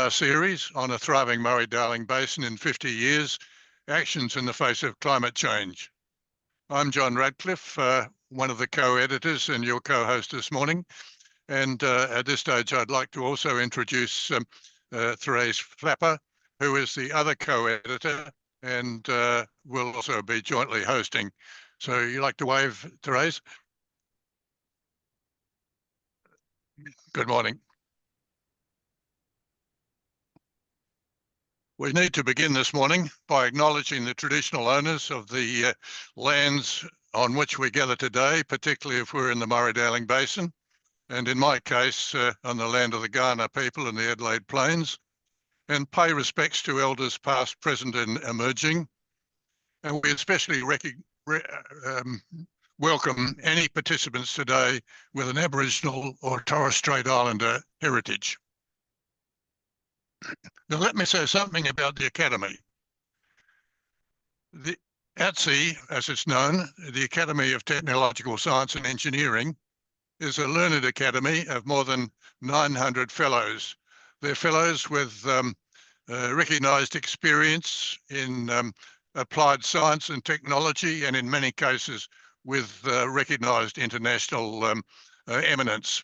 series on a thriving Murray-Darling Basin in 50 years, actions in the face of climate change. I'm John Radcliffe, one of the co-editors and your co-host this morning. And at this stage, I'd like to also introduce Therese Flapper, who is the other co-editor and will also be jointly hosting. So you like to wave, Therese? Good morning. We need to begin this morning by acknowledging the traditional owners of the lands on which we gather today, particularly if we're in the Murray-Darling Basin, and in my case, on the land of the Kaurna people in the Adelaide Plains, and pay respects to elders past, present and emerging. And we especially welcome any participants today with an Aboriginal or Torres Strait Islander heritage. Now, let me say something about the Academy. The ATSE, as it's known, the Academy of Technological Science and Engineering, is a learned academy of more than 900 fellows. They're fellows with recognised experience in applied science and technology, and in many cases with recognised international eminence.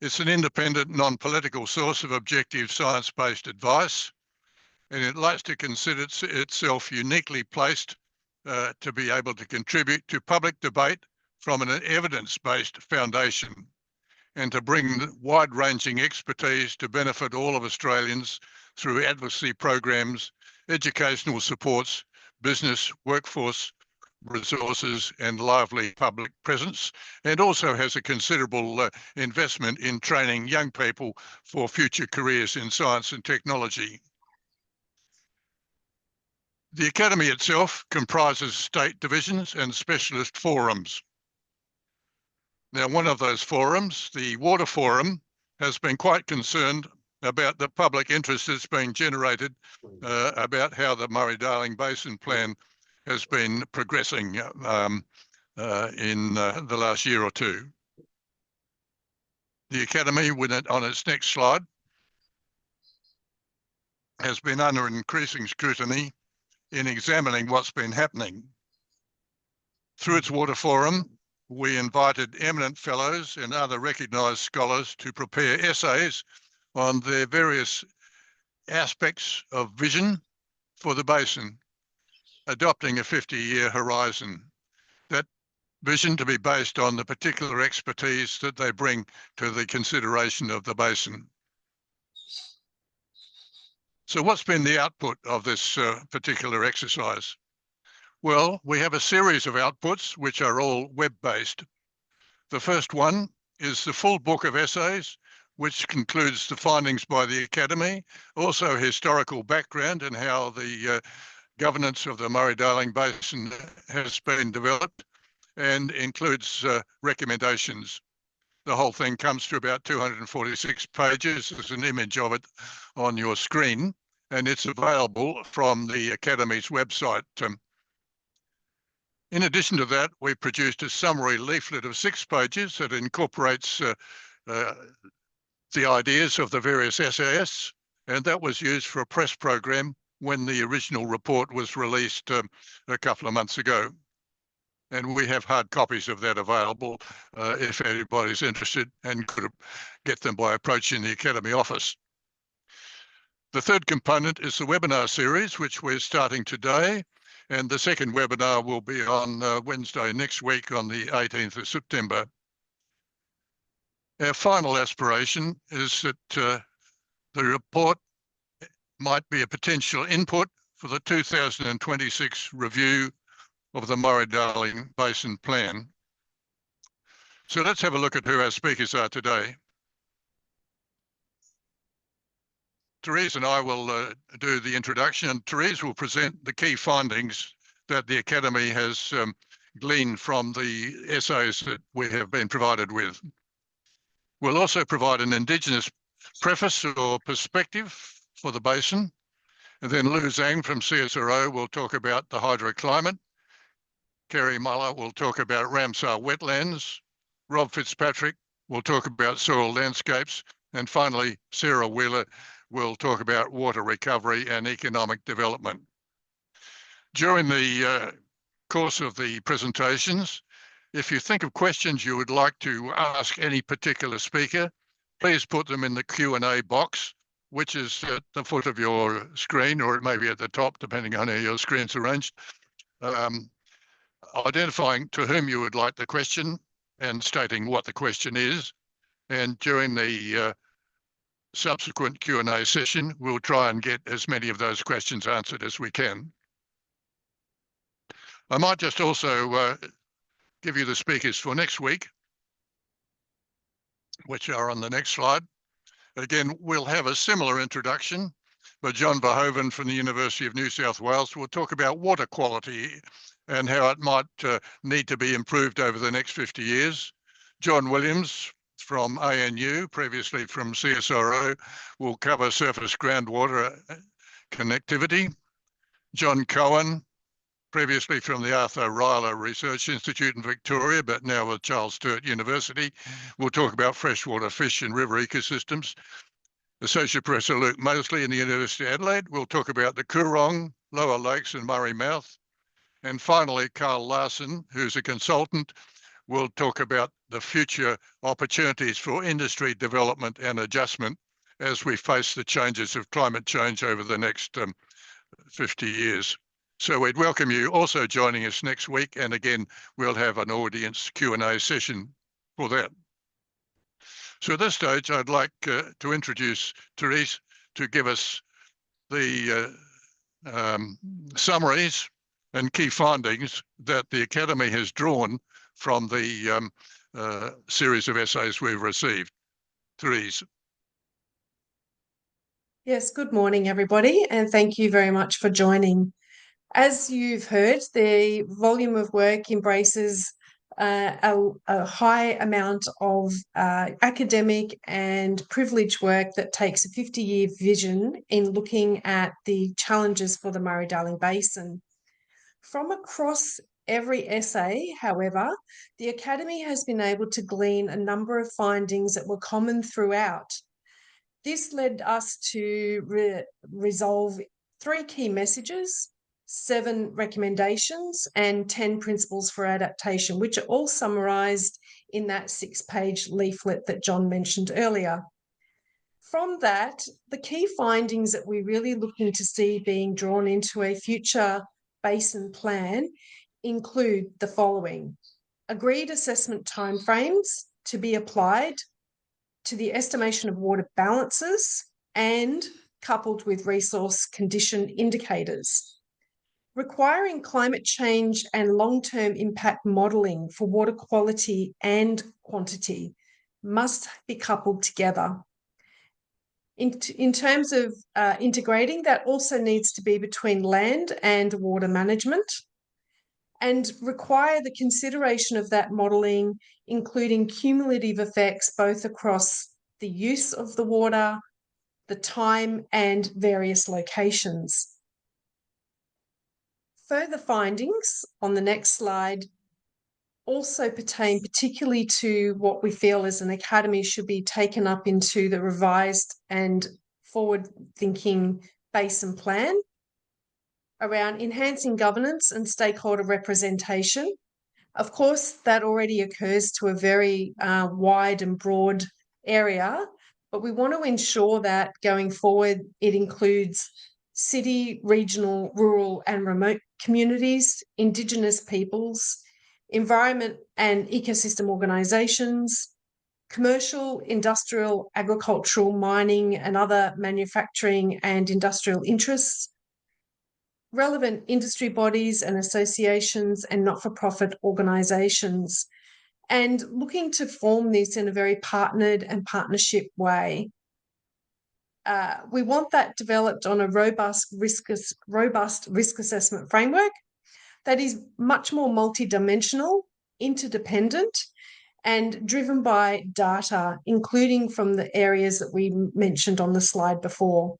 It's an independent, non-political source of objective science-based advice, and it likes to consider itself uniquely placed to be able to contribute to public debate from an evidence-based foundation and to bring wide-ranging expertise to benefit all of Australians through advocacy programs, educational supports, business, workforce, resources and lively public presence, and also has a considerable investment in training young people for future careers in science and technology. The Academy itself comprises state divisions and specialist forums. Now, one of those forums, the Water Forum, has been quite concerned about the public interest that's being generated about how the Murray-Darling Basin Plan has been progressing in the last year or two. The Academy, on its next slide, has been under increasing scrutiny in examining what's been happening. Through its Water Forum, we invited eminent fellows and other recognised scholars to prepare essays on their various aspects of vision for the basin, adopting a 50-year horizon. That vision to be based on the particular expertise that they bring to the consideration of the basin. So what's been the output of this particular exercise? Well, we have a series of outputs which are all web-based. The first one is the full book of essays, which concludes the findings by the Academy, also historical background and how the governance of the Murray-Darling Basin has been developed, and includes recommendations. The whole thing comes to about 246 pages. There's an image of it on your screen, and it's available from the Academy's website. In addition to that, we produced a summary leaflet of 6 pages that incorporates the ideas of the various essayists, and that was used for a press program when the original report was released a couple of months ago. And we have hard copies of that available if anybody's interested, and could get them by approaching the Academy office. The third component is the webinar series, which we're starting today. And the second webinar will be on Wednesday next week on the 18th of September. Our final aspiration is that the report might be a potential input for the 2026 review of the Murray-Darling Basin Plan. So let's have a look at who our speakers are today. Therese and I will do the introduction, and Therese will present the key findings that the Academy has gleaned from the essays that we have been provided with. We'll also provide an Indigenous preface or perspective for the basin. And then Lu Zhang from CSIRO will talk about the hydroclimate. Kerri Muller will talk about Ramsar wetlands. Rob Fitzpatrick will talk about soil landscapes. And finally, Sarah Wheeler will talk about water recovery and economic development. During the course of the presentations, if you think of questions you would like to ask any particular speaker, please put them in the Q&A box, which is at the foot of your screen, or it may be at the top, depending on how your screen's arranged. Identifying to whom you would like the question and stating what the question is. And during the subsequent Q&A session, we'll try and get as many of those questions answered as we can. I might just also give you the speakers for next week, which are on the next slide. Again, we'll have a similar introduction, but John Verhoeven from the University of New South Wales will talk about water quality and how it might need to be improved over the next 50 years. John Williams from ANU, previously from CSIRO, will cover surface groundwater connectivity. John Cohen, previously from the Arthur Rylah Research Institute in Victoria, but now with Charles Sturt University, will talk about freshwater fish and river ecosystems. Associate Professor Luke Mosley in the University of Adelaide will talk about the Coorong, Lower Lakes and Murray Mouth. And finally, Carl Larson, who's a consultant, will talk about the future opportunities for industry development and adjustment as we face the changes of climate change over the next 50 years. So we'd welcome you also joining us next week. And again, we'll have an audience Q&A session for that. So at this stage, I'd like to introduce Therese to give us the summaries and key findings that the Academy has drawn from the series of essays we've received. Therese. Yes, good morning, everybody, and thank you very much for joining. As you've heard, the volume of work embraces a high amount of academic and privileged work that takes a 50-year vision in looking at the challenges for the Murray-Darling Basin. From across every essay, however, the Academy has been able to glean a number of findings that were common throughout. This led us to resolve 3 key messages, 7 recommendations, and 10 principles for adaptation, which are all summarised in that 6-page leaflet that John mentioned earlier. From that, the key findings that we're really looking to see being drawn into a future basin plan include the following: agreed assessment timeframes to be applied to the estimation of water balances and coupled with resource condition indicators. Requiring climate change and long-term impact modelling for water quality and quantity must be coupled together. In terms of integrating, that also needs to be between land and water management, and require the consideration of that modelling, including cumulative effects both across the use of the water, the time, and various locations. Further findings on the next slide also pertain particularly to what we feel as an academy should be taken up into the revised and forward-thinking basin plan around enhancing governance and stakeholder representation. Of course, that already occurs to a very wide and broad area, but we want to ensure that going forward it includes city, regional, rural and remote communities, Indigenous peoples, environment and ecosystem organisations, commercial, industrial, agricultural, mining and other manufacturing and industrial interests, relevant industry bodies and associations and not-for-profit organisations, and looking to form this in a very partnered and partnership way. We want that developed on a robust risk assessment framework that is much more multidimensional, interdependent, and driven by data, including from the areas that we mentioned on the slide before,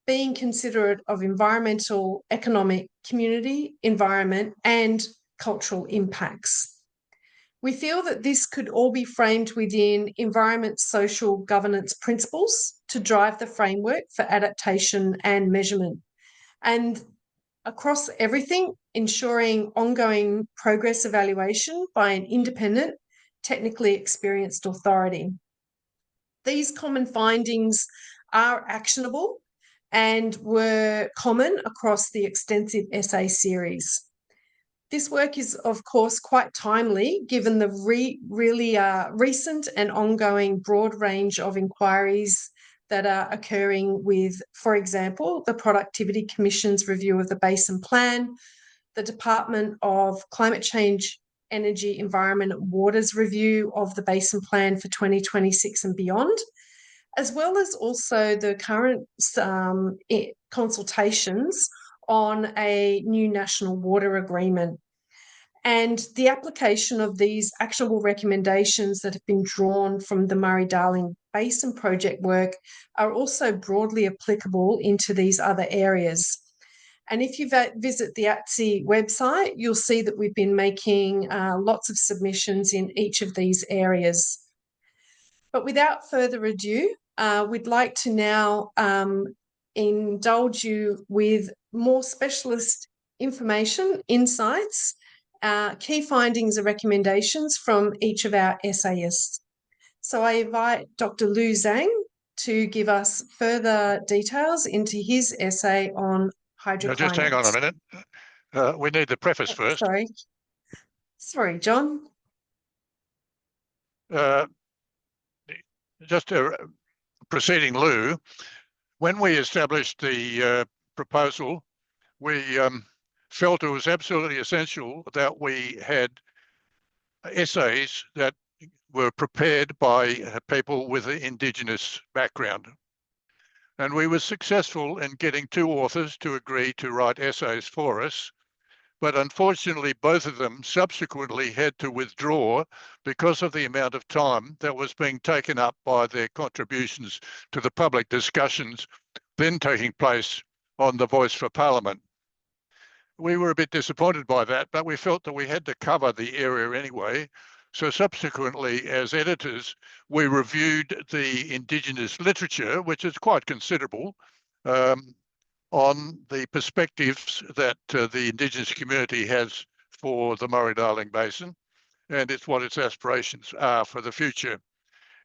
being considerate of environmental, economic, community, environment, and cultural impacts. We feel that this could all be framed within environment social governance principles to drive the framework for adaptation and measurement. And across everything, ensuring ongoing progress evaluation by an independent, technically experienced authority. These common findings are actionable and were common across the extensive essay series. This work is, of course, quite timely given the really recent and ongoing broad range of inquiries that are occurring with, for example, the Productivity Commission's review of the Basin Plan, the Department of Climate Change, Energy, Environment and Waters review of the Basin Plan for 2026 and beyond, as well as also the current consultations on a new national water agreement. And the application of these actionable recommendations that have been drawn from the Murray-Darling Basin project work are also broadly applicable into these other areas. And if you visit the FTSE website, you'll see that we've been making lots of submissions in each of these areas. But without further ado, we'd like to now indulge you with more specialist information, insights, key findings and recommendations from each of our essayists. So I invite Dr. Lu Zhang to give us further details into his essay on hydroclimate. Now, just hang on a minute. We need the preface first. Sorry, John. Just preceding Lou, when we established the proposal, we felt it was absolutely essential that we had essays that were prepared by people with an Indigenous background. And we were successful in getting 2 authors to agree to write essays for us. But unfortunately, both of them subsequently had to withdraw because of the amount of time that was being taken up by their contributions to the public discussions then taking place on the Voice for Parliament. We were a bit disappointed by that, but we felt that we had to cover the area anyway. So subsequently, as editors, we reviewed the Indigenous literature, which is quite considerable, on the perspectives that the Indigenous community has for the Murray-Darling Basin, and it's what its aspirations are for the future.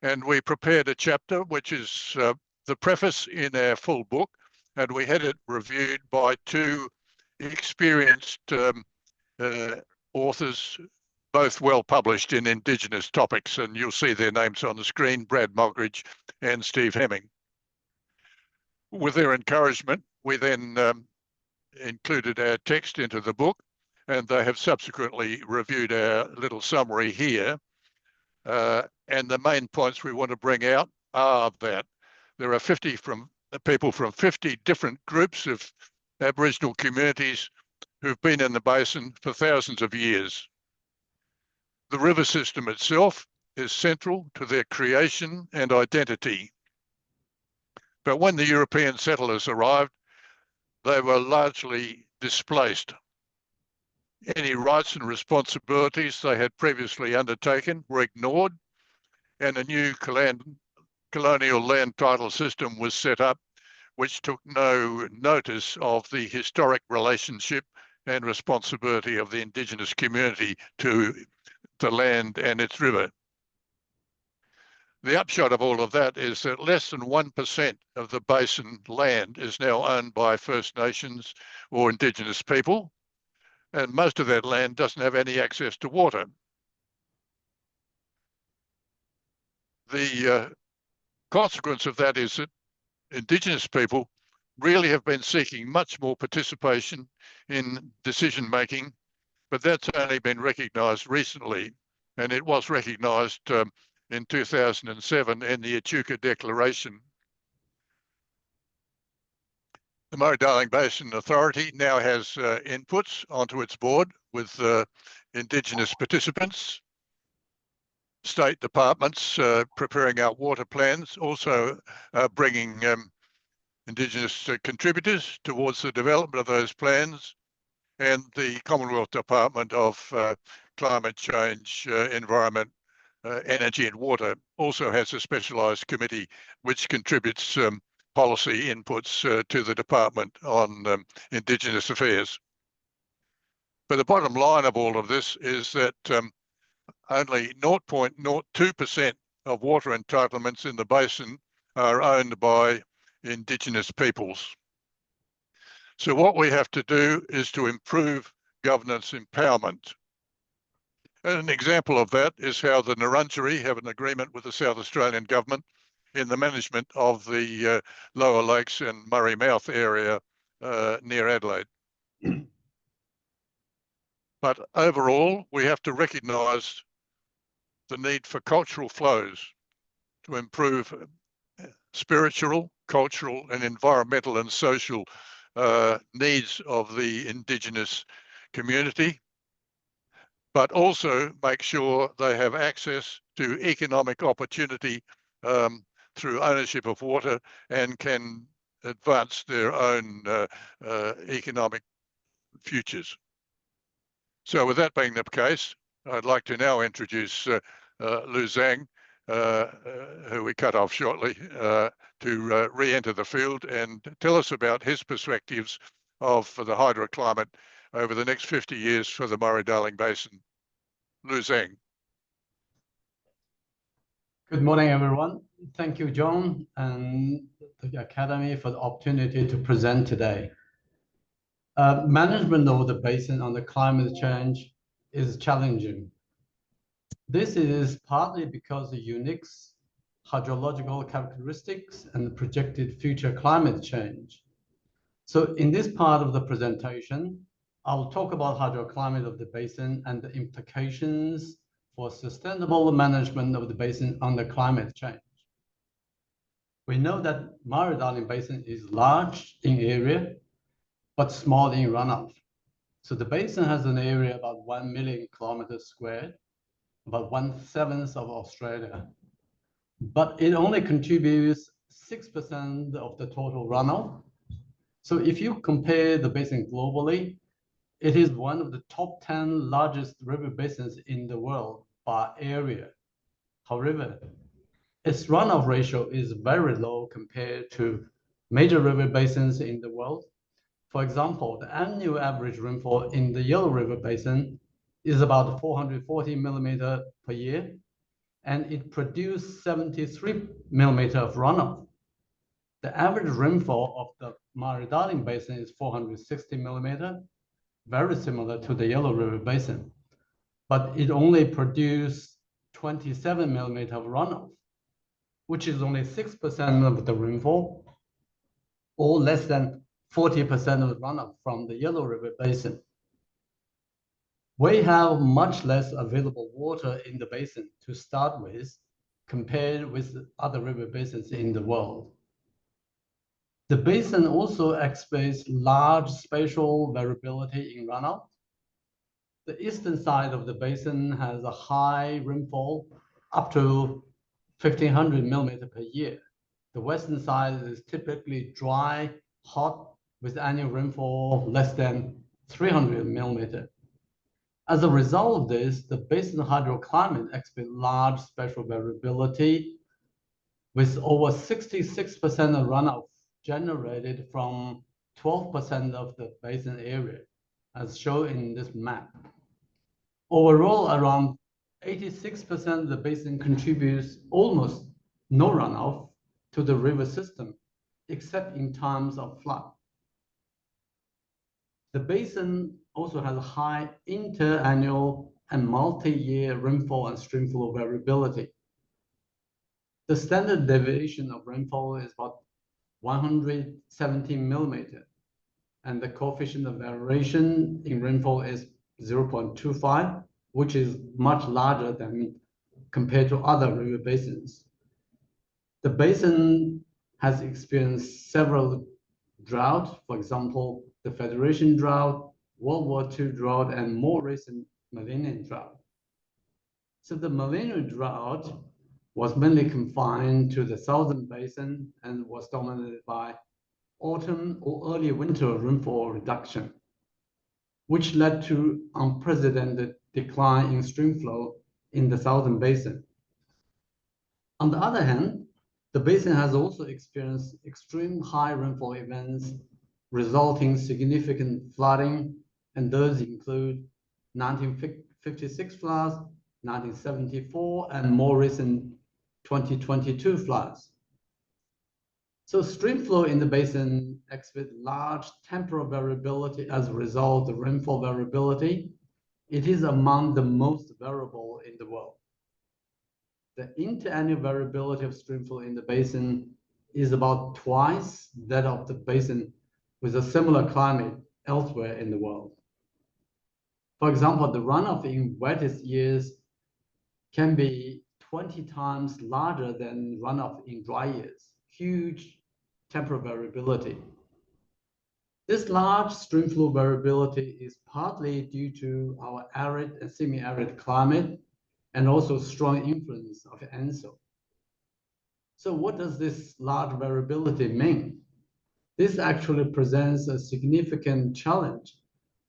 And we prepared a chapter, which is the preface in our full book, and we had it reviewed by 2 experienced authors, both well published in Indigenous topics, and you'll see their names on the screen, Brad Mogridge and Steve Hemming. With their encouragement, we then included our text into the book, and they have subsequently reviewed our little summary here. And the main points we want to bring out are that there are people from 50 different groups of Aboriginal communities who've been in the basin for thousands of years. The river system itself is central to their creation and identity. But when the European settlers arrived, they were largely displaced. Any rights and responsibilities they had previously undertaken were ignored, and a new colonial land title system was set up, which took no notice of the historic relationship and responsibility of the Indigenous community to the land and its river. The upshot of all of that is that less than 1% of the basin land is now owned by First Nations or Indigenous people, and most of that land doesn't have any access to water. The consequence of that is that Indigenous people really have been seeking much more participation in decision making, but that's only been recognised recently, and it was recognised in 2007 in the Echuca Declaration. The Murray-Darling Basin Authority now has inputs onto its board with Indigenous participants, state departments preparing our water plans, also bringing Indigenous contributors towards the development of those plans, and the Commonwealth Department of Climate Change, Environment, Energy and Water also has a specialised committee which contributes policy inputs to the department on Indigenous affairs. But the bottom line of all of this is that only 0.02% of water entitlements in the basin are owned by Indigenous peoples. So what we have to do is to improve governance empowerment. And an example of that is how the Nurrunjeri have an agreement with the South Australian government in the management of the Lower Lakes and Murray Mouth area near Adelaide. But overall, we have to recognise the need for cultural flows to improve spiritual, cultural and environmental and social needs of the Indigenous community, but also make sure they have access to economic opportunity through ownership of water and can advance their own economic futures. So with that being the case, I'd like to now introduce Lu Zhang, who we cut off shortly, to re-enter the field and tell us about his perspectives of the hydroclimate over the next 50 years for the Murray-Darling Basin. Lu Zhang. Good morning, everyone. Thank you, John, and the Academy for the opportunity to present today. Management of the basin under climate change is challenging. This is partly because of unique hydrological characteristics and projected future climate change. So in this part of the presentation, I will talk about hydroclimate of the basin and the implications for sustainable management of the basin under climate change. We know that Murray-Darling Basin is large in area, but small in runoff. So the basin has an area about 1 million kilometers squared, about 1/7 of Australia. But it only contributes 6% of the total runoff. So if you compare the basin globally, it is one of the top 10 largest river basins in the world by area. However, its runoff ratio is very low compared to major river basins in the world. For example, the annual average rainfall in the Yellow River Basin is about 440 millimeters per year, and it produced 73 millimeters of runoff. The average rainfall of the Murray-Darling Basin is 460 millimeters, very similar to the Yellow River Basin, but it only produced 27 millimeters of runoff, which is only 6% of the rainfall, or less than 40% of the runoff from the Yellow River Basin. We have much less available water in the basin to start with, compared with other river basins in the world. The basin also experiences large spatial variability in runoff. The eastern side of the basin has a high rainfall up to 1,500 millimeters per year. The western side is typically dry, hot, with annual rainfall less than 300 millimeters. As a result of this, the basin hydroclimate experiences large spatial variability, with over 66% of runoff generated from 12% of the basin area, as shown in this map. Overall, around 86% of the basin contributes almost no runoff to the river system, except in times of flood. The basin also has a high interannual and multi-year rainfall and streamflow variability. The standard deviation of rainfall is about 117 millimeters, and the coefficient of variation in rainfall is 0.25, which is much larger than compared to other river basins. The basin has experienced several droughts, for example, the Federation drought, World War II drought, and more recent millennium drought. So the millennium drought was mainly confined to the southern basin and was dominated by autumn or early winter rainfall reduction. which led to unprecedented decline in stream flow in the southern basin. On the other hand, the basin has also experienced extreme high rainfall events, resulting significant flooding, and those include 1956 floods, 1974, and more recent 2022 floods. So stream flow in the basin exhibits large temporal variability as a result of rainfall variability. It is among the most variable in the world. The interannual variability of stream flow in the basin is about twice that of the basin with a similar climate elsewhere in the world. For example, the runoff in wettest years can be 20 times larger than runoff in dry years. Huge temporal variability. This large stream flow variability is partly due to our arid and semi-arid climate and also strong influence of ENSO. So what does this large variability mean? This actually presents a significant challenge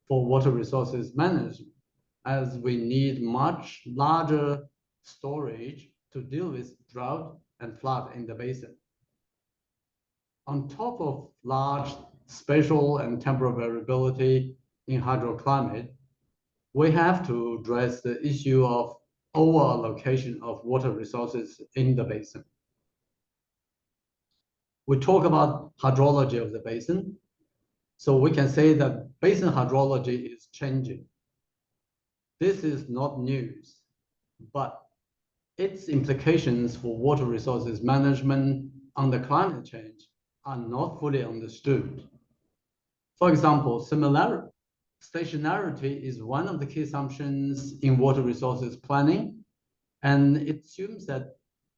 for water resources management, as we need much larger storage to deal with drought and flood in the basin. On top of large spatial and temporal variability in hydroclimate, we have to address the issue of over-allocation of water resources in the basin. We talk about hydrology of the basin. So we can say that basin hydrology is changing. This is not news, but its implications for water resources management under climate change are not fully understood. For example, stationarity is one of the key assumptions in water resources planning, and it assumes that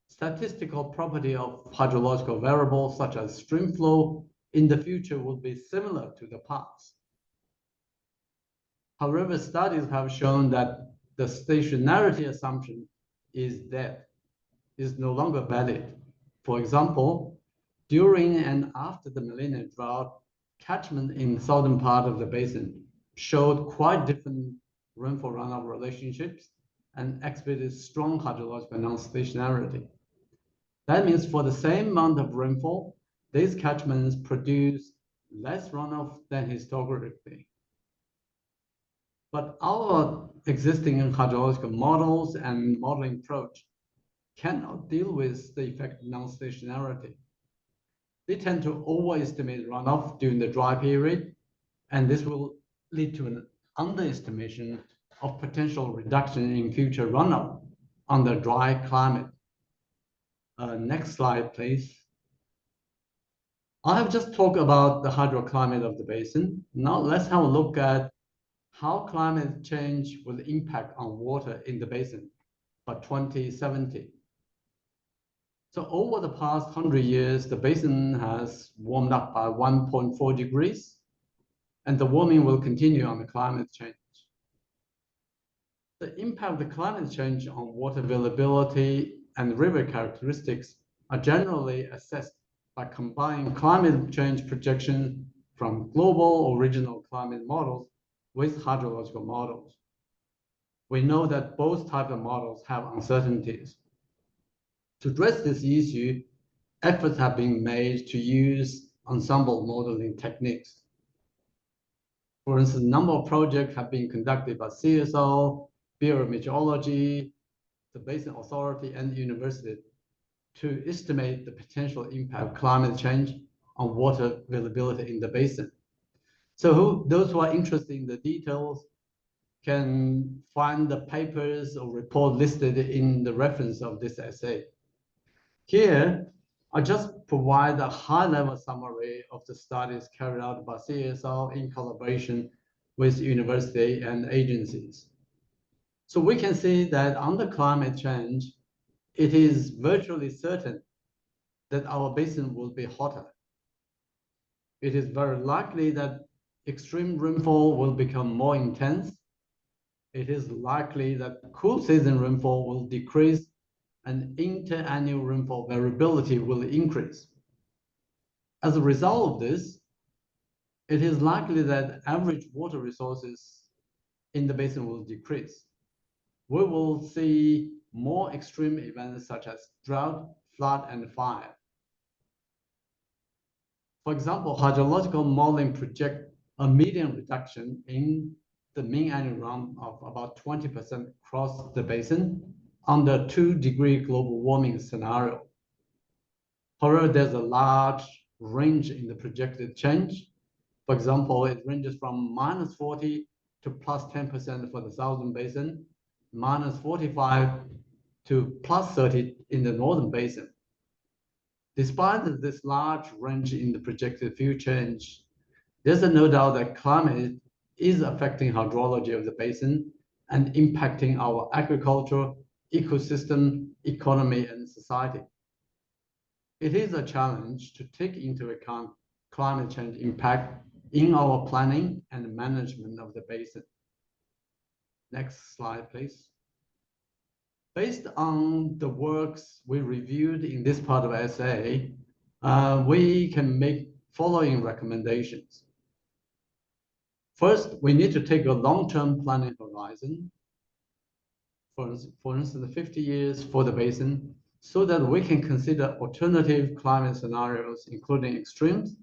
statistical property of hydrological variables such as stream flow in the future will be similar to the past. However, studies have shown that the stationarity assumption is dead, is no longer valid. For example, during and after the millennium drought, catchment in the southern part of the basin showed quite different rainfall runoff relationships and exhibited strong hydrological non-stationarity. That means for the same amount of rainfall, these catchments produce less runoff than historically. But our existing hydrological models and modeling approach cannot deal with the effect of non-stationarity. They tend to overestimate runoff during the dry period, and this will lead to an underestimation of potential reduction in future runoff under dry climate. Next slide, please. I have just talked about the hydroclimate of the basin. Now let's have a look at how climate change will impact on water in the basin by 2070. So over the past 100 years, the basin has warmed up by 1.4 degrees, and the warming will continue on the climate change. The impact of the climate change on water availability and river characteristics are generally assessed by combining climate change projections from global or regional climate models with hydrological models. We know that both types of models have uncertainties. To address this issue, efforts have been made to use ensemble modeling techniques. For instance, a number of projects have been conducted by CSO, Bureau of Meteorology, the Basin Authority, and the university to estimate the potential impact of climate change on water availability in the basin. So those who are interested in the details can find the papers or report listed in the reference of this essay. Here, I just provide a high-level summary of the studies carried out by CSO in collaboration with university and agencies. So we can see that under climate change, it is virtually certain that our basin will be hotter. It is very likely that extreme rainfall will become more intense. It is likely that cool season rainfall will decrease and interannual rainfall variability will increase. As a result of this, it is likely that average water resources in the basin will decrease. We will see more extreme events such as drought, flood, and fire. For example, hydrological modeling project a median reduction in the mean annual run of about 20% across the basin under 2-degree global warming scenario. However, there's a large range in the projected change. For example, it ranges from -40 to +10% for the southern basin, -45 to +30 in the northern basin. Despite this large range in the projected future change, there's no doubt that climate is affecting hydrology of the basin and impacting our agriculture, ecosystem, economy, and society. It is a challenge to take into account climate change impact in our planning and management of the basin. Next slide, please. Based on the works we reviewed in this part of essay, we can make following recommendations. First, we need to take a long-term planning horizon, for instance, 50 years for the basin, so that we can consider alternative climate scenarios, including extremes,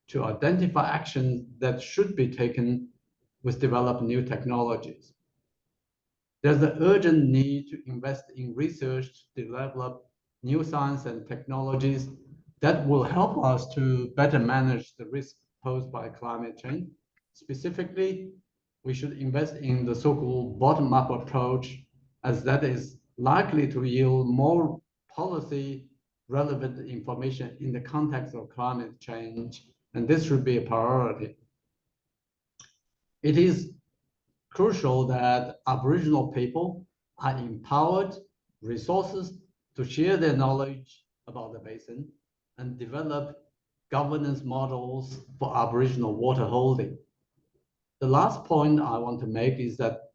to identify actions that should be taken with developed new technologies. There's an urgent need to invest in research to develop new science and technologies that will help us to better manage the risk posed by climate change. Specifically, we should invest in the so-called bottom-up approach, as that is likely to yield more policy relevant information in the context of climate change, and this should be a priority. It is crucial that Aboriginal people are empowered resources to share their knowledge about the basin and develop governance models for Aboriginal water holding. The last point I want to make is that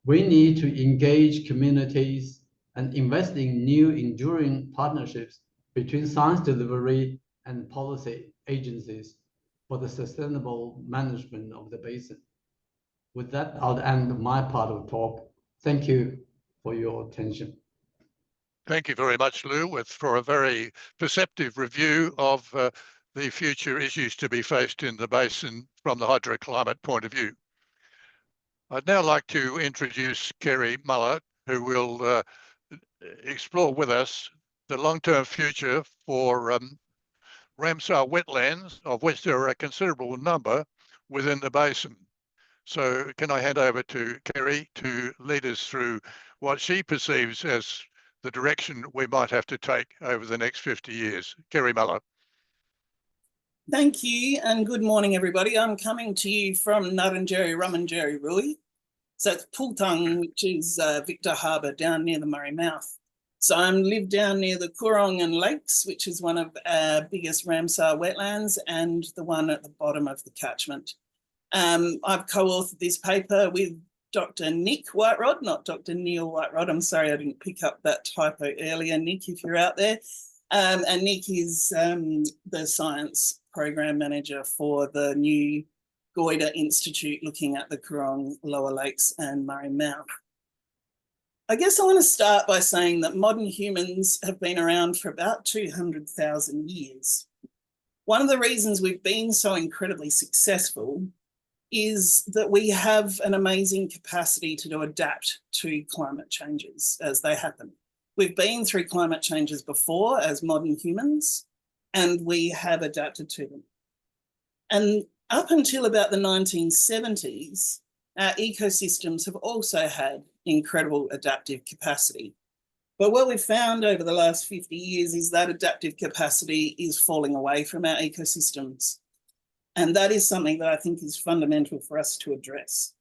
we need to engage communities and invest in new enduring partnerships between science delivery and policy agencies for the sustainable management of the basin. With that, I'll end my part of the talk. Thank you for your attention. Thank you very much, Lou, for a very perceptive review of the future issues to be faced in the basin from the hydroclimate point of view. I'd now like to introduce Kerri Muller, who will explore with us the long-term future for Ramsar wetlands, of which there are a considerable number within the basin. So can I hand over to Kerri to lead us through what she perceives as the direction we might have to take over the next 50 years. Kerri Muller. Thank you, and good morning, everybody. I'm coming to you from Nurringerry, Rummangerry, Rui. So it's Pultung, which is Victor Harbour down near the Murray Mouth. So I live down near the Coorong and Lakes, which is one of our biggest Ramsar wetlands and the one at the bottom of the catchment. I've co-authored this paper with Dr. Nick Whiterod, not Dr. Neil Whiterod. I'm sorry I didn't pick up that typo earlier, Nick, if you're out there. And Nick is the science program manager for the new Goyder Institute looking at the Coorong, Lower Lakes and Murray Mouth. I guess I want to start by saying that modern humans have been around for about 200,000 years. One of the reasons we've been so incredibly successful is that we have an amazing capacity to adapt to climate changes as they happen. We've been through climate changes before as modern humans, and we have adapted to them. And up until about the 1970s, our ecosystems have also had incredible adaptive capacity. But what we've found over the last 50 years is that adaptive capacity is falling away from our ecosystems. And that is something that I think is fundamental for us to address,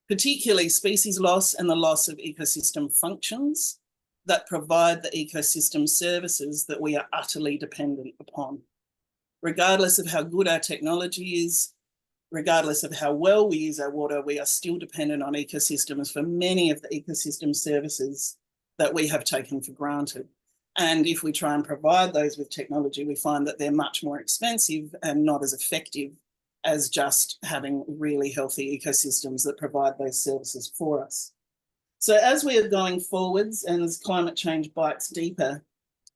particularly species loss and the loss of ecosystem functions that provide the ecosystem services that we are utterly dependent upon. Regardless of how good our technology is, regardless of how well we use our water, we are still dependent on ecosystems for many of the ecosystem services that we have taken for granted. And if we try and provide those with technology, we find that they're much more expensive and not as effective as just having really healthy ecosystems that provide those services for us. So as we are going forwards and as climate change bites deeper,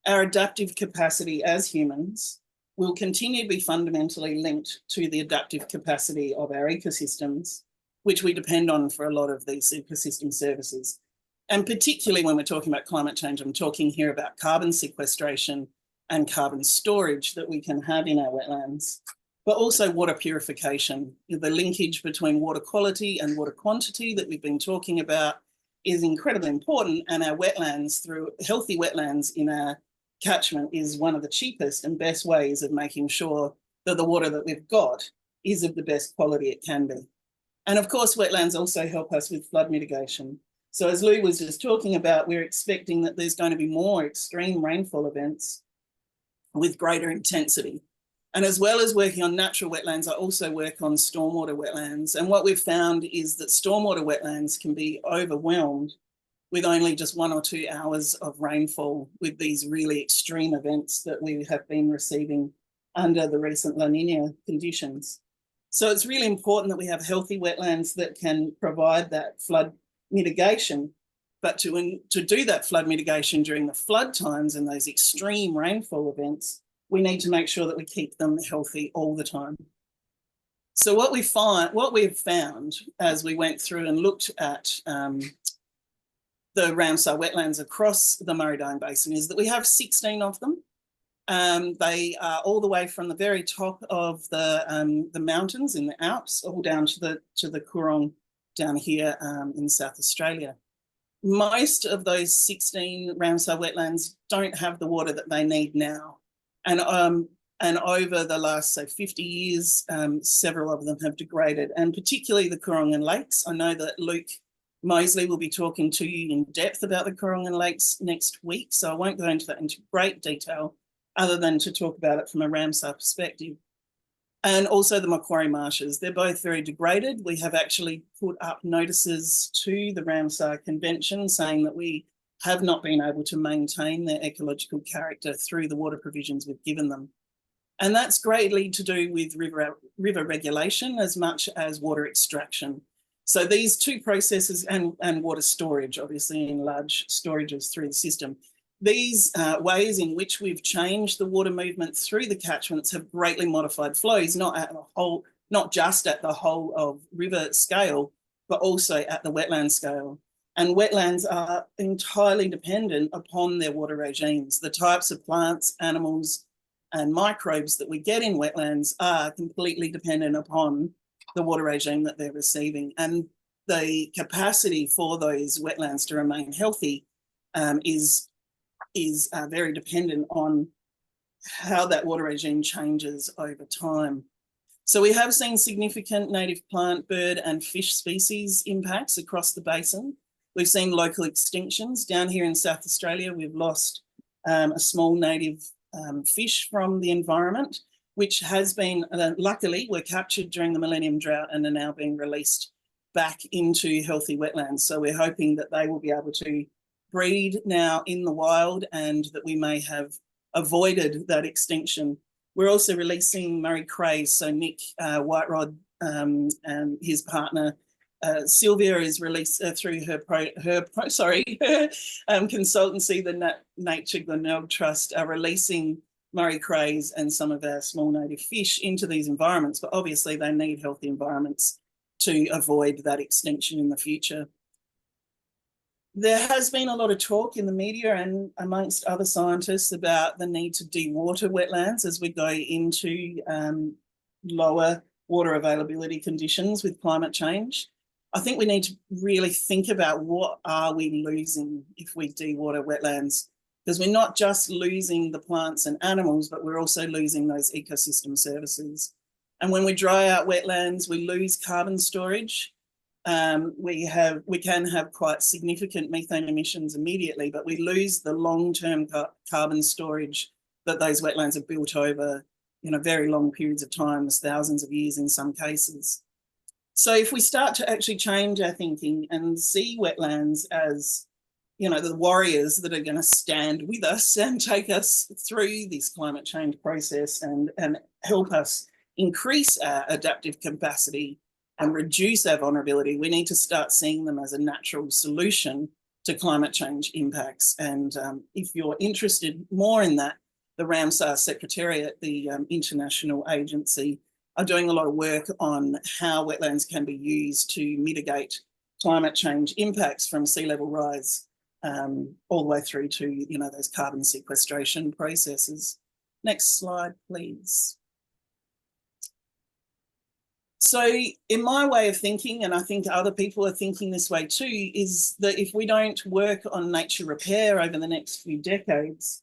our adaptive capacity as humans will continue to be fundamentally linked to the adaptive capacity of our ecosystems, which we depend on for a lot of these ecosystem services. And particularly when we're talking about climate change, I'm talking here about carbon sequestration and carbon storage that we can have in our wetlands, but also water purification. The linkage between water quality and water quantity that we've been talking about is incredibly important, and our wetlands, through healthy wetlands in our catchment, is one of the cheapest and best ways of making sure that the water that we've got is of the best quality it can be. And of course, wetlands also help us with flood mitigation. So as Lou was just talking about, we're expecting that there's going to be more extreme rainfall events with greater intensity. And as well as working on natural wetlands, I also work on stormwater wetlands. And what we've found is that stormwater wetlands can be overwhelmed with only just 1 or 2 hours of rainfall with these really extreme events that we have been receiving under the recent La Nina conditions. So it's really important that we have healthy wetlands that can provide that flood mitigation. But to do that flood mitigation during the flood times and those extreme rainfall events, we need to make sure that we keep them healthy all the time. So what we've found as we went through and looked at the Ramsar wetlands across the Murray-Darling Basin is that we have 16 of them. They are all the way from the very top of the mountains in the Alps, all down to the Coorong down here in South Australia. Most of those 16 Ramsar wetlands don't have the water that they need now. And over the last, say, 50 years, several of them have degraded, and particularly the Coorong Lakes. I know that Luke Mosley will be talking to you in depth about the Coorong Lakes next week, so I won't go into that into great detail other than to talk about it from a Ramsar perspective. And also the Macquarie Marshes, they're both very degraded. We have actually put up notices to the Ramsar Convention saying that we have not been able to maintain their ecological character through the water provisions we've given them. And that's greatly to do with river regulation as much as water extraction. So these two processes, and water storage, obviously in large storages through the system, these ways in which we've changed the water movement through the catchments have greatly modified flows, not just at the whole of river scale, but also at the wetland scale. And wetlands are entirely dependent upon their water regimes. The types of plants, animals, and microbes that we get in wetlands are completely dependent upon the water regime that they're receiving. And the capacity for those wetlands to remain healthy is very dependent on how that water regime changes over time. So we have seen significant native plant, bird, and fish species impacts across the basin. We've seen local extinctions. Down here in South Australia, we've lost a small native fish from the environment, which has been, luckily, were captured during the Millennium Drought and are now being released back into healthy wetlands. So we're hoping that they will be able to breed now in the wild and that we may have avoided that extinction. We're also releasing Murray crays. So Nick Whiterod and his partner, Sylvia, is released through her consultancy, the Nature Glenelg Trust, are releasing Murray crays and some of our small native fish into these environments, but obviously they need healthy environments to avoid that extinction in the future. There has been a lot of talk in the media and amongst other scientists about the need to dewater wetlands as we go into lower water availability conditions with climate change. I think we need to really think about what are we losing if we dewater wetlands, because we're not just losing the plants and animals, but we're also losing those ecosystem services. And when we dry out wetlands, we lose carbon storage. We can have quite significant methane emissions immediately, but we lose the long-term carbon storage that those wetlands have built over, very long periods of time, thousands of years in some cases. So if we start to actually change our thinking and see wetlands as, the warriors that are going to stand with us and take us through this climate change process and help us increase our adaptive capacity and reduce our vulnerability, we need to start seeing them as a natural solution to climate change impacts. And if you're interested more in that, the Ramsar Secretariat, the international agency, are doing a lot of work on how wetlands can be used to mitigate climate change impacts from sea level rise all the way through to, you know, those carbon sequestration processes. Next slide, please. So in my way of thinking, and I think other people are thinking this way too, is that if we don't work on nature repair over the next few decades,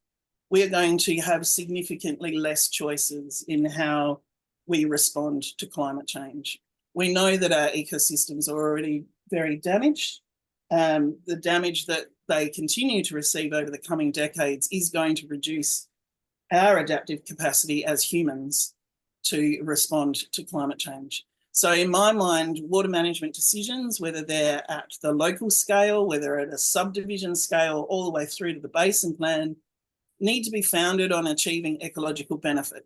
we are going to have significantly less choices in how we respond to climate change. We know that our ecosystems are already very damaged. The damage that they continue to receive over the coming decades is going to reduce our adaptive capacity as humans to respond to climate change. So in my mind, water management decisions, whether they're at the local scale, whether at a subdivision scale, all the way through to the basin plan, need to be founded on achieving ecological benefit.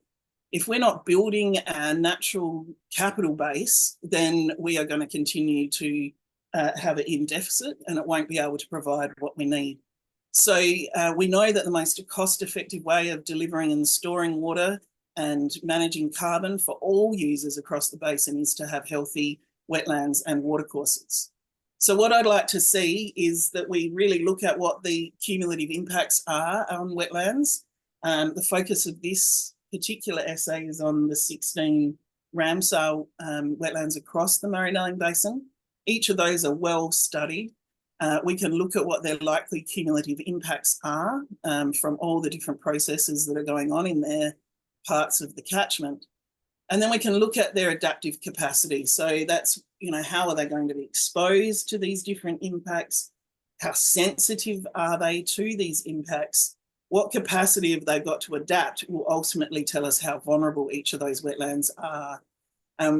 If we're not building a natural capital base, then we are going to continue to have it in deficit and it won't be able to provide what we need. So we know that the most cost-effective way of delivering and storing water and managing carbon for all users across the basin is to have healthy wetlands and watercourses. So what I'd like to see is that we really look at what the cumulative impacts are on wetlands. The focus of this particular essay is on the 16 Ramsar wetlands across the Murray-Darling Basin. Each of those are well studied. We can look at what their likely cumulative impacts are from all the different processes that are going on in their parts of the catchment. And then we can look at their adaptive capacity. So that's, you know, how are they going to be exposed to these different impacts? How sensitive are they to these impacts? What capacity have they got to adapt will ultimately tell us how vulnerable each of those wetlands are.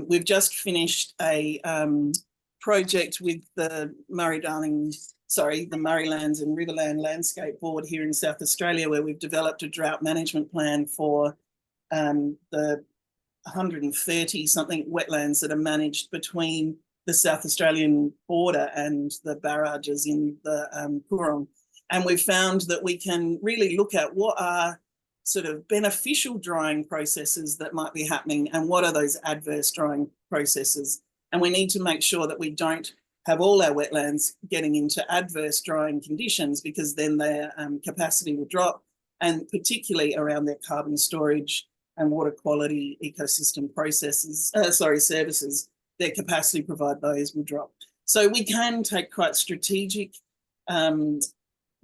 We've just finished a project with the the Murraylands and Riverland Landscape Board here in South Australia, where we've developed a drought management plan for the 130 something wetlands that are managed between the South Australian border and the barrages in the Coorong. And we've found that we can really look at what are sort of beneficial drying processes that might be happening and what are those adverse drying processes. And we need to make sure that we don't have all our wetlands getting into adverse drying conditions, because then their capacity will drop, and particularly around their carbon storage and water quality ecosystem processes, services, their capacity to provide those will drop. So we can take quite strategic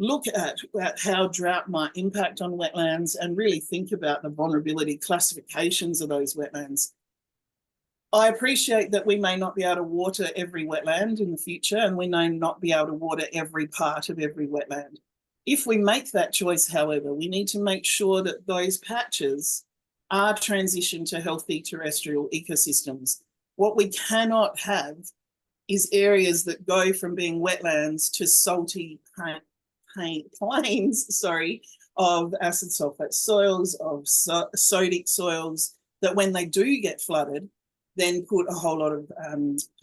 look at how drought might impact on wetlands and really think about the vulnerability classifications of those wetlands. I appreciate that we may not be able to water every wetland in the future, and we may not be able to water every part of every wetland. If we make that choice, however, we need to make sure that those patches are transitioned to healthy terrestrial ecosystems. What we cannot have is areas that go from being wetlands to salty plains, of acid sulfate soils, of sodic soils, that when they do get flooded, then put a whole lot of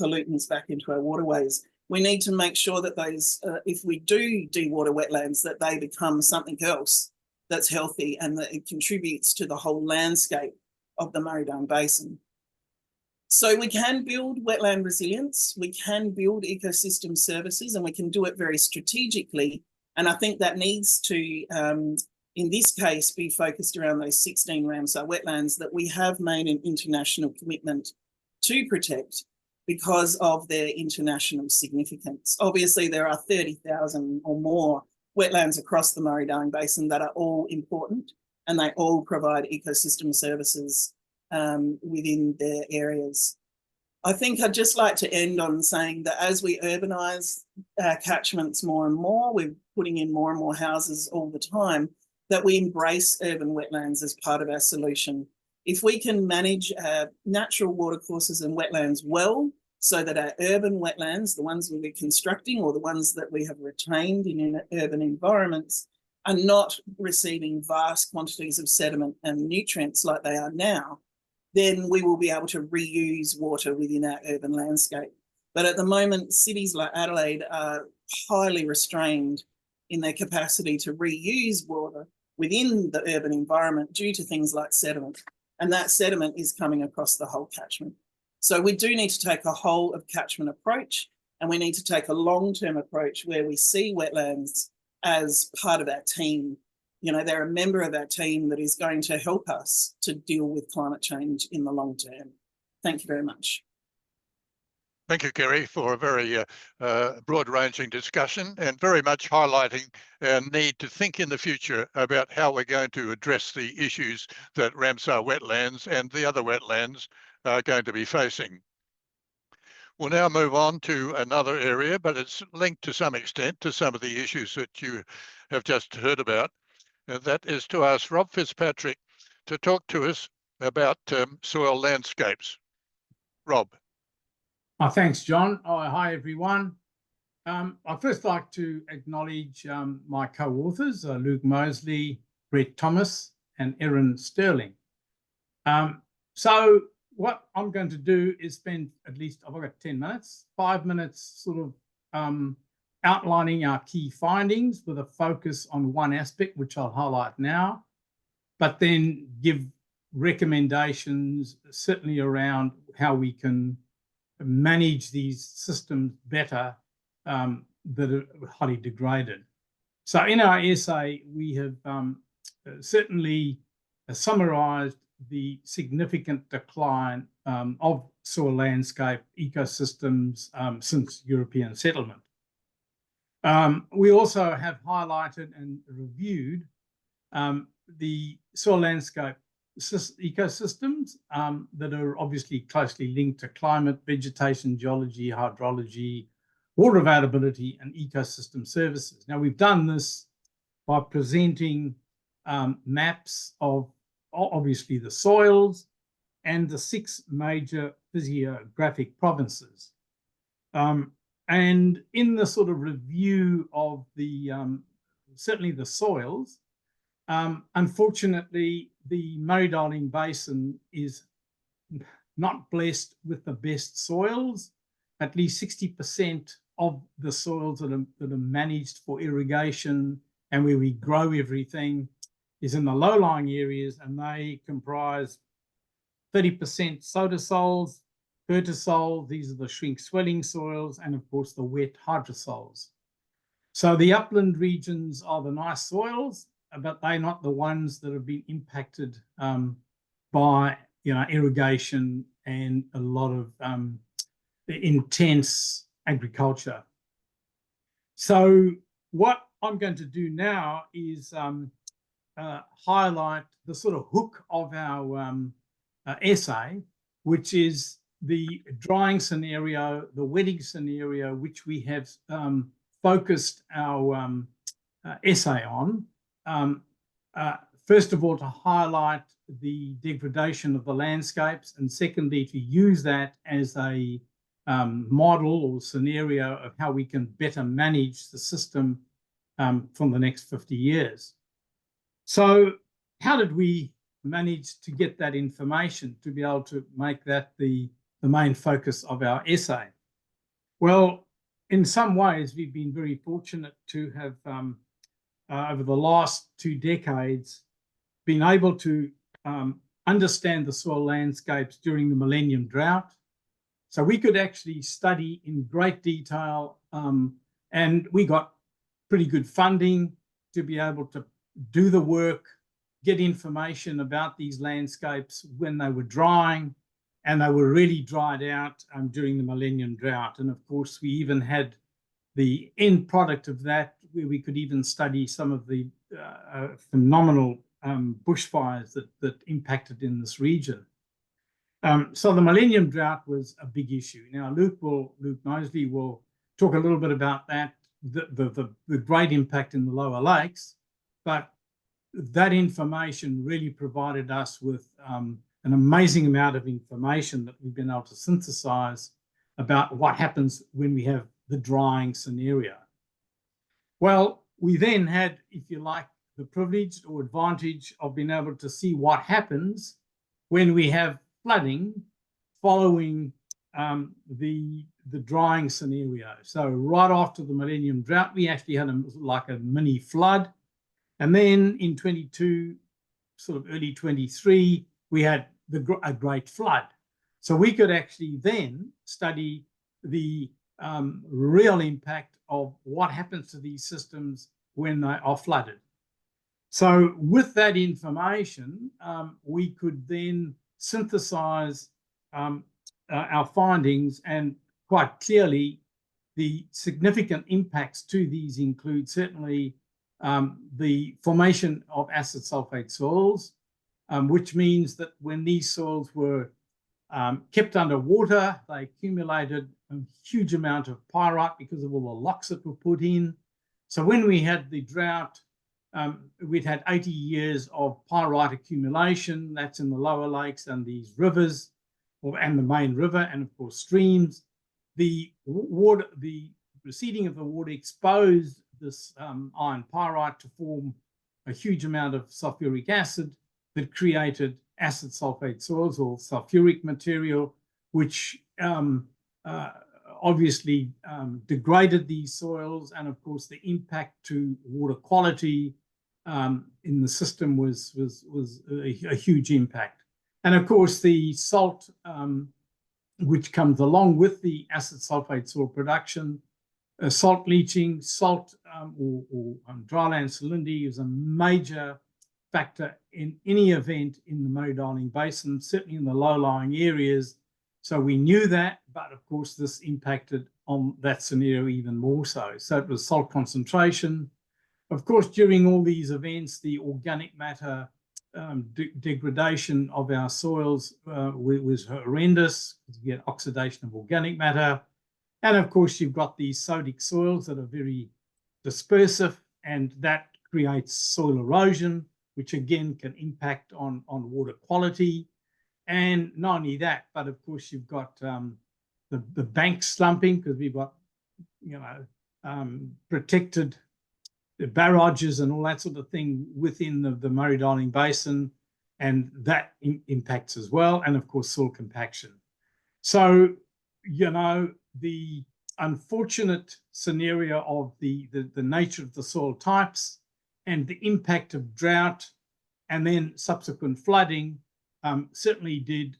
pollutants back into our waterways. We need to make sure that those, if we do dewater wetlands, that they become something else that's healthy and that it contributes to the whole landscape of the Murray-Darling Basin. So we can build wetland resilience, we can build ecosystem services, and we can do it very strategically. And I think that needs to, in this case, be focused around those 16 Ramsar wetlands that we have made an international commitment to protect because of their international significance. Obviously, there are 30,000 or more wetlands across the Murray-Darling Basin that are all important, and they all provide ecosystem services within their areas. I think I'd just like to end on saying that as we urbanise our catchments more and more, we're putting in more and more houses all the time, that we embrace urban wetlands as part of our solution. If we can manage our natural watercourses and wetlands well, so that our urban wetlands, the ones that we're constructing or the ones that we have retained in urban environments, are not receiving vast quantities of sediment and nutrients like they are now, then we will be able to reuse water within our urban landscape. But at the moment, cities like Adelaide are highly restrained in their capacity to reuse water within the urban environment due to things like sediment. And that sediment is coming across the whole catchment. So we do need to take a whole of catchment approach, and we need to take a long-term approach where we see wetlands as part of our team. You know, they're a member of our team that is going to help us to deal with climate change in the long term. Thank you very much. Thank you, Kerri, for a very broad-ranging discussion and very much highlighting our need to think in the future about how we're going to address the issues that Ramsar wetlands and the other wetlands are going to be facing. We'll now move on to another area, but it's linked to some extent to some of the issues that you have just heard about. And that is to ask Rob Fitzpatrick to talk to us about soil landscapes. Rob. Thanks, John. Hi, everyone. I'd first like to acknowledge my co-authors, Luke Mosley, Brett Thomas, and Erin Sterling. So what I'm going to do is spend at least, I've got 10 minutes, 5 minutes sort of outlining our key findings with a focus on one aspect, which I'll highlight now, but then give recommendations certainly around how we can manage these systems better that are highly degraded. So in our essay, we have certainly summarised the significant decline of soil landscape ecosystems since European settlement. We also have highlighted and reviewed the soil landscape ecosystems that are obviously closely linked to climate, vegetation, geology, hydrology, water availability, and ecosystem services. Now, we've done this by presenting maps of obviously the soils and the 6 major physiographic provinces. And in the sort of review of the certainly the soils, unfortunately, the Murray-Darling Basin is not blessed with the best soils. At least 60% of the soils that are managed for irrigation and where we grow everything is in the low-lying areas, and they comprise 30% soda soils, vertisols, these are the shrink swelling soils, and of course the wet hydrosols. So the upland regions are the nice soils, but they're not the ones that have been impacted by irrigation and a lot of intense agriculture. So what I'm going to do now is highlight the sort of hook of our essay, which is the drying scenario, the wetting scenario, which we have focused our essay on. First of all, to highlight the degradation of the landscapes, and secondly, to use that as a model or scenario of how we can better manage the system from the next 50 years. So how did we manage to get that information to be able to make that the main focus of our essay? Well, in some ways, we've been very fortunate to have over the last 2 decades, been able to understand the soil landscapes during the Millennium Drought. So we could actually study in great detail, and we got pretty good funding to be able to do the work, get information about these landscapes when they were drying, and they were really dried out during the Millennium Drought. And of course, we even had the end product of that, where we could even study some of the phenomenal bushfires that impacted in this region. So the Millennium Drought was a big issue. Now, Luke Mosley will talk a little bit about that, the great impact in the lower lakes, but that information really provided us with an amazing amount of information that we've been able to synthesize about what happens when we have the drying scenario. Well, we then had, if you like, the privilege or advantage of being able to see what happens when we have flooding following the drying scenario. So right after the Millennium Drought, we actually had like a mini flood. And then in 22, sort of early 23, we had a great flood. So we could actually then study the real impact of what happens to these systems when they are flooded. So with that information, we could then synthesize our findings, and quite clearly the significant impacts to these include certainly the formation of acid sulfate soils, which means that when these soils were kept underwater, they accumulated a huge amount of pyrite because of all the locks that were put in. So when we had the drought, we'd had 80 years of pyrite accumulation. That's in the lower lakes and these rivers, and the main river, and of course streams. The water, the receding of the water exposed this iron pyrite to form a huge amount of sulfuric acid that created acid sulfate soils or sulfuric material, which obviously degraded these soils. And of course, the impact to water quality in the system was a huge impact. And of course, the salt, which comes along with the acid sulfate soil production, salt leaching, salt or dryland salinity is a major factor in any event in the Murray-Darling Basin, certainly in the low-lying areas. So we knew that, but of course this impacted on that scenario even more so. So it was salt concentration. Of course, during all these events, the organic matter degradation of our soils was horrendous, because you get oxidation of organic matter. And of course, you've got these sodic soils that are very dispersive, and that creates soil erosion, which again can impact on water quality. And not only that, but of course, you've got the bank slumping, because we've got, you know, protected the barrages and all that sort of thing within the Murray-Darling Basin, and that impacts as well. And of course, soil compaction. So, you know, the unfortunate scenario of the nature of the soil types and the impact of drought and then subsequent flooding certainly did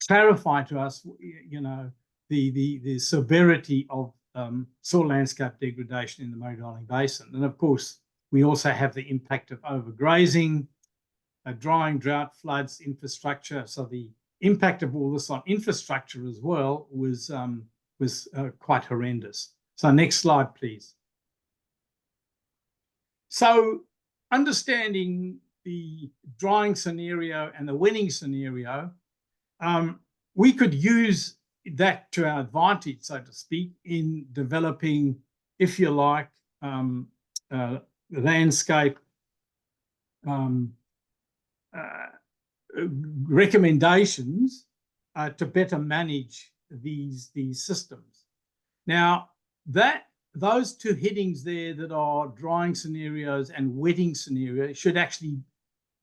clarify to us, you know, the severity of soil landscape degradation in the Murray-Darling Basin. And of course, we also have the impact of overgrazing, drying, drought, floods, infrastructure. So the impact of all this on infrastructure as well was quite horrendous. So next slide, please. So understanding the drying scenario and the wetting scenario, we could use that to our advantage, so to speak, in developing, if you like, landscape recommendations to better manage these systems. Now, those two headings there that are drying scenarios and wetting scenarios should actually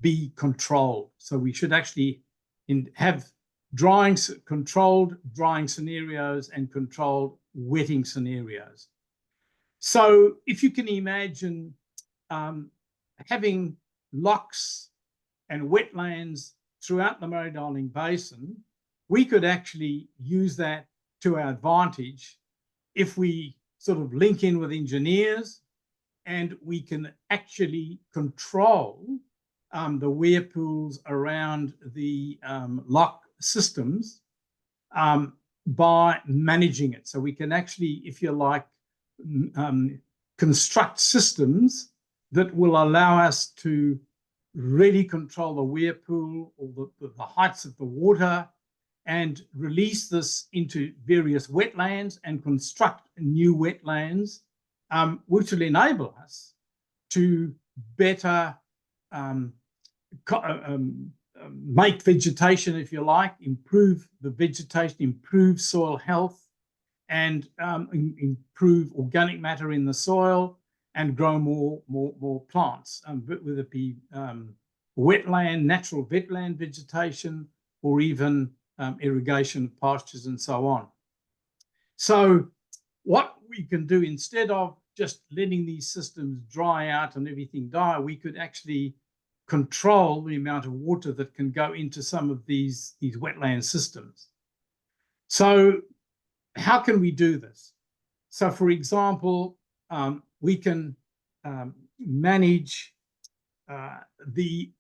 be controlled. So we should actually have controlled drying scenarios and controlled wetting scenarios. So if you can imagine having locks and wetlands throughout the Murray-Darling Basin, we could actually use that to our advantage if we sort of link in with engineers, and we can actually control the weir pools around the lock systems by managing it. So we can actually, if you like, construct systems that will allow us to really control the weir pool or the heights of the water, and release this into various wetlands and construct new wetlands, which will enable us to better make vegetation, if you like, improve the vegetation, improve soil health, and improve organic matter in the soil, and grow more plants, whether it be wetland, natural wetland vegetation, or even irrigation of pastures and so on. So what we can do, instead of just letting these systems dry out and everything die, we could actually control the amount of water that can go into some of these wetland systems. So how can we do this? So for example, we can manage the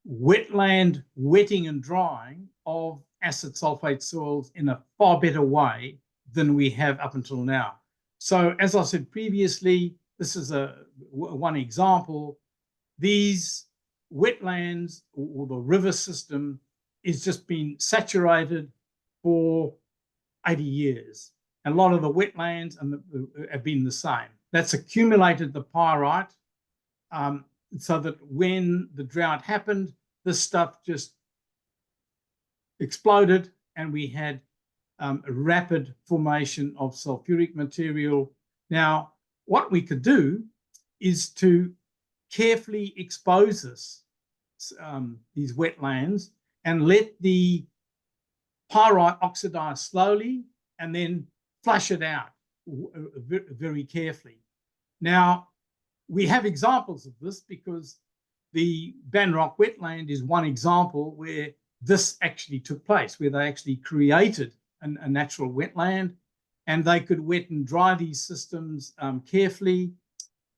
wetland wetting and drying of acid sulfate soils in a far better way than we have up until now. So as I said previously, this is one example. These wetlands or the river system is just been saturated for 80 years. A lot of the wetlands have been the same. That's accumulated the pyrite, so that when the drought happened, this stuff just exploded and we had a rapid formation of sulfuric material. Now, what we could do is to carefully expose these wetlands and let the pyrite oxidize slowly and then flush it out very carefully. Now, we have examples of this because the Banrock wetland is one example where this actually took place, where they actually created a natural wetland, and they could wet and dry these systems carefully.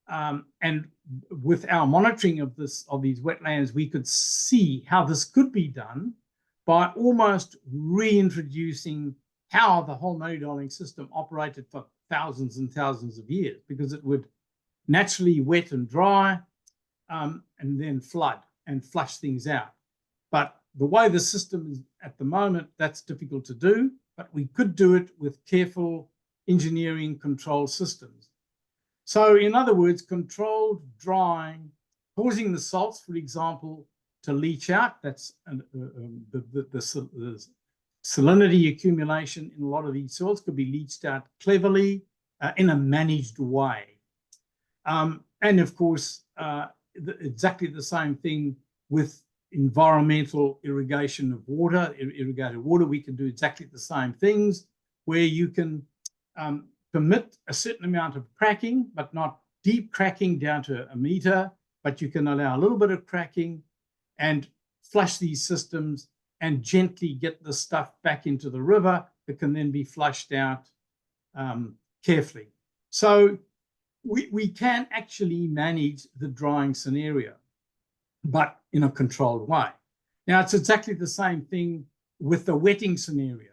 And with our monitoring of these wetlands, we could see how this could be done by almost reintroducing how the whole Murray-Darling system operated for thousands and thousands of years, because it would naturally wet and dry and then flood and flush things out. But the way the system is at the moment, that's difficult to do, but we could do it with careful engineering control systems. So in other words, controlled drying, causing the salts, for example, to leach out. That's the salinity accumulation in a lot of these soils could be leached out cleverly in a managed way. And of course, exactly the same thing with environmental irrigation of water, irrigated water. We can do exactly the same things where you can permit a certain amount of cracking, but not deep cracking down to a meter, but you can allow a little bit of cracking and flush these systems and gently get the stuff back into the river that can then be flushed out carefully. So we can actually manage the drying scenario, but in a controlled way. Now, it's exactly the same thing with the wetting scenario.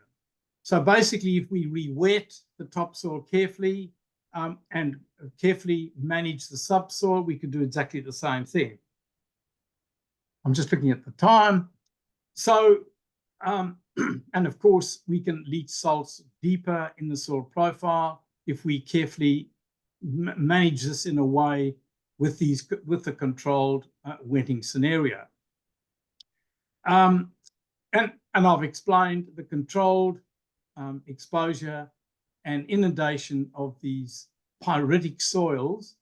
So basically, if we re-wet the topsoil carefully and carefully manage the subsoil, we could do exactly the same thing. I'm just looking at the time. So, and of course, we can leach salts deeper in the soil profile if we carefully manage this in a way with the controlled wetting scenario. And I've explained the controlled exposure and inundation of these pyritic soils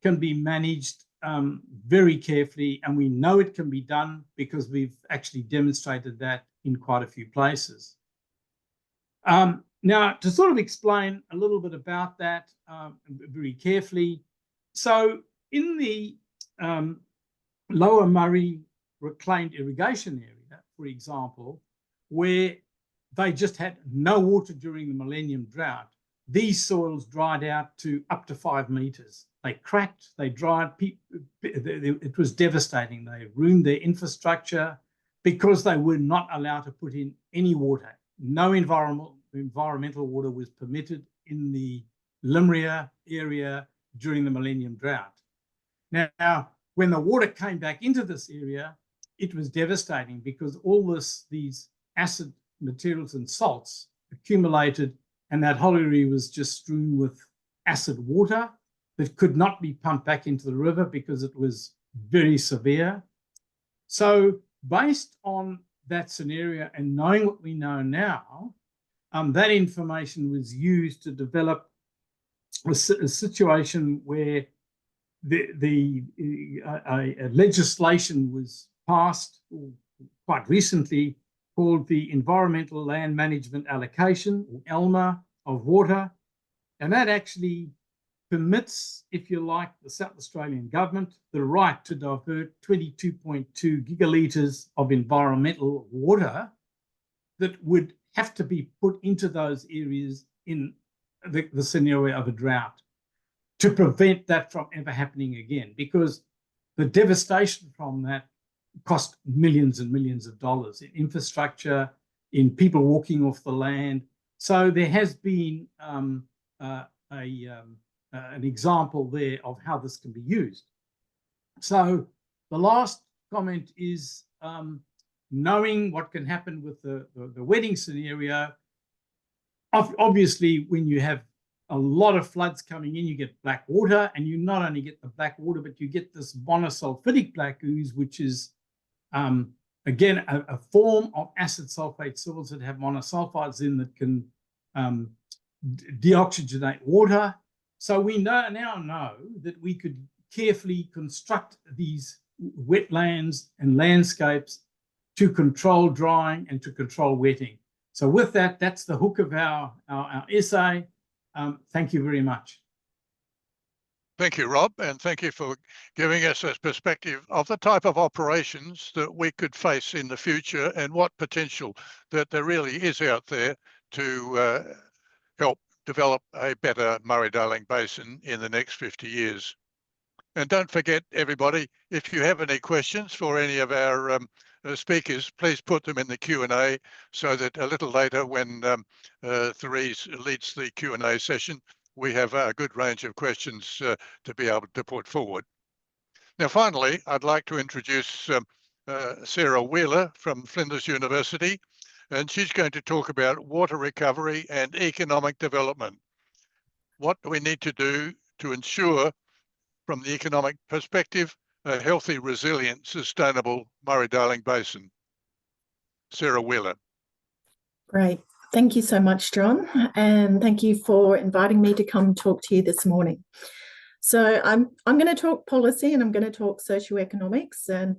can be managed very carefully, and we know it can be done because we've actually demonstrated that in quite a few places. Now, to sort of explain a little bit about that very carefully, so in the Lower Murray reclaimed irrigation area, for example, where they just had no water during the millennium drought, these soils dried out to up to 5 meters. They cracked, they dried, it was devastating. They ruined their infrastructure because they were not allowed to put in any water. No environmental water was permitted in the Limria area during the millennium drought. Now, when the water came back into this area, it was devastating because all these acid materials and salts accumulated, and that whole area was just strewn with acid water that could not be pumped back into the river because it was very severe. So based on that scenario and knowing what we know now, that information was used to develop a situation where a legislation was passed quite recently called the Environmental Land Management Allocation, or ELMA, of water. And that actually permits, if you like, the South Australian government the right to divert 22.2 gigalitres of environmental water that would have to be put into those areas in the scenario of a drought to prevent that from ever happening again, because the devastation from that cost millions and millions of dollars in infrastructure, in people walking off the land. So there has been an example there of how this can be used. So the last comment is knowing what can happen with the wetting scenario. Obviously, when you have a lot of floods coming in, you get black water, and you not only get the black water, but you get this monosulfidic black ooze, which is, again, a form of acid sulfate soils that have monosulfides in that can deoxygenate water. So we now know that we could carefully construct these wetlands and landscapes to control drying and to control wetting. So with that, that's the hook of our essay. Thank you very much. Thank you, Rob, and thank you for giving us a perspective of the type of operations that we could face in the future and what potential that there really is out there to help develop a better Murray-Darling Basin in the next 50 years. And don't forget, everybody, if you have any questions for any of our speakers, please put them in the Q&A so that a little later when Therese leads the Q&A session, we have a good range of questions to be able to put forward. Now, finally, I'd like to introduce Sarah Wheeler from Flinders University, and she's going to talk about water recovery and economic development. What do we need to do to ensure, from the economic perspective, a healthy, resilient, sustainable Murray-Darling Basin? Sarah Wheeler. Great. Thank you so much, John, and thank you for inviting me to come talk to you this morning. So I'm going to talk policy and I'm going to talk socioeconomics, and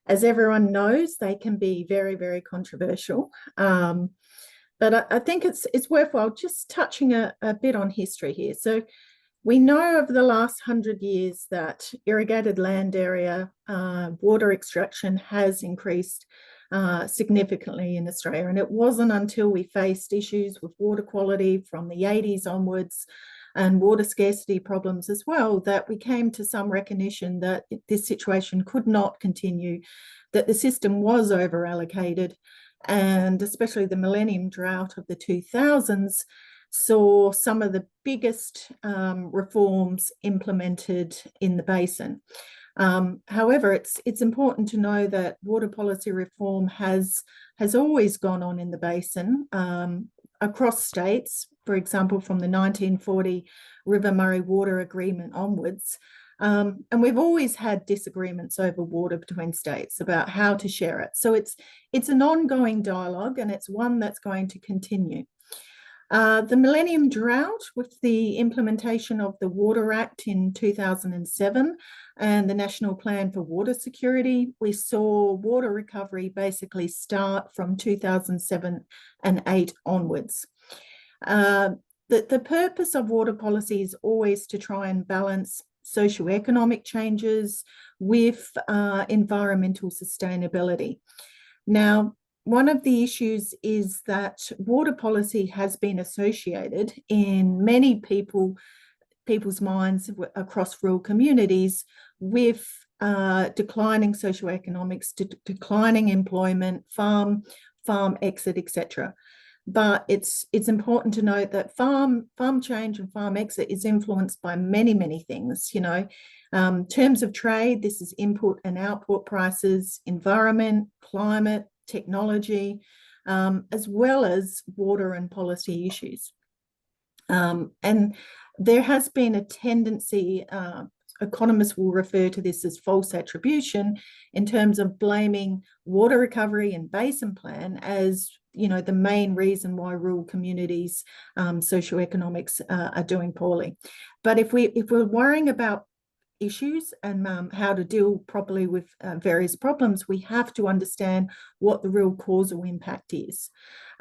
as everyone knows, they can be very, very controversial. But I think it's worthwhile just touching a bit on history here. So we know over the last 100 years that irrigated land area, water extraction has increased significantly in Australia. And it wasn't until we faced issues with water quality from the 80s onwards and water scarcity problems as well that we came to some recognition that this situation could not continue, that the system was over allocated, and especially the millennium drought of the 2000s saw some of the biggest reforms implemented in the basin. However, it's important to know that water policy reform has always gone on in the basin across states, for example, from the 1940 River Murray Water Agreement onwards. And we've always had disagreements over water between states about how to share it. So it's an ongoing dialogue, and it's one that's going to continue. The Millennium Drought, with the implementation of the Water Act in 2007 and the National Plan for Water Security, we saw water recovery basically start from 2007 and 8 onwards. The purpose of water policy is always to try and balance socioeconomic changes with environmental sustainability. Now, one of the issues is that water policy has been associated in many people's minds across rural communities with declining socioeconomics, declining employment, farm exit, etc. But it's important to note that farm change and farm exit is influenced by many things. You know, terms of trade, this is input and output prices, environment, climate, technology, as well as water and policy issues. And there has been a tendency, economists will refer to this as false attribution, in terms of blaming water recovery and basin plan as, you know, the main reason why rural communities socioeconomics are doing poorly. But if we're worrying about issues and how to deal properly with various problems, we have to understand what the real causal impact is.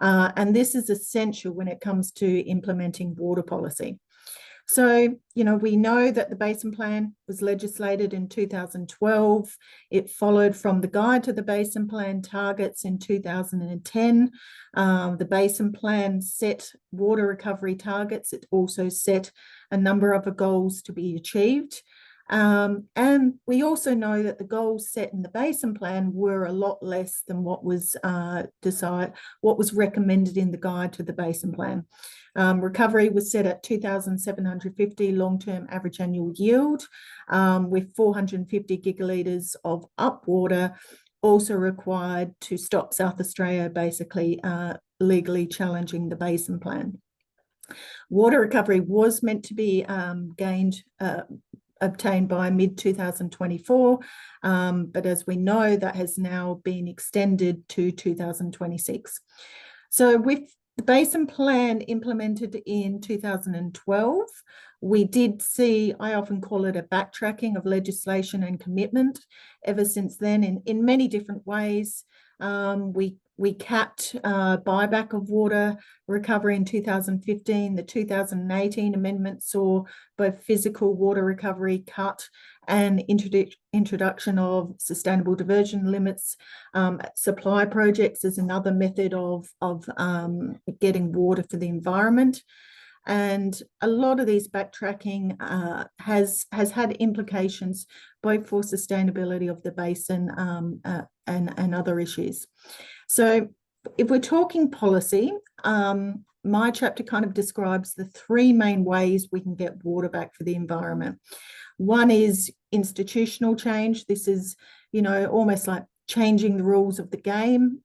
And this is essential when it comes to implementing water policy. So, you know, we know that the Basin Plan was legislated in 2012. It followed from the Guide to the Basin Plan targets in 2010. The Basin Plan set water recovery targets. It also set a number of goals to be achieved. And we also know that the goals set in the Basin Plan were a lot less than what was recommended in the Guide to the Basin Plan. Recovery was set at 2,750 long-term average annual yield, with 450 gigalitres of upwater also required to stop South Australia basically legally challenging the Basin Plan. Water recovery was meant to be obtained by mid-2024, but as we know, that has now been extended to 2026. So with the Basin Plan implemented in 2012, we did see, I often call it a backtracking of legislation and commitment. Ever since then, in many different ways, we capped buyback of water recovery in 2015. The 2018 amendment saw both physical water recovery cut and introduction of sustainable diversion limits. Supply projects is another method of getting water for the environment. And a lot of these backtracking has had implications both for sustainability of the basin and other issues. So if we're talking policy, my chapter kind of describes the three main ways we can get water back for the environment. One is institutional change. This is, you know, almost like changing the rules of the game.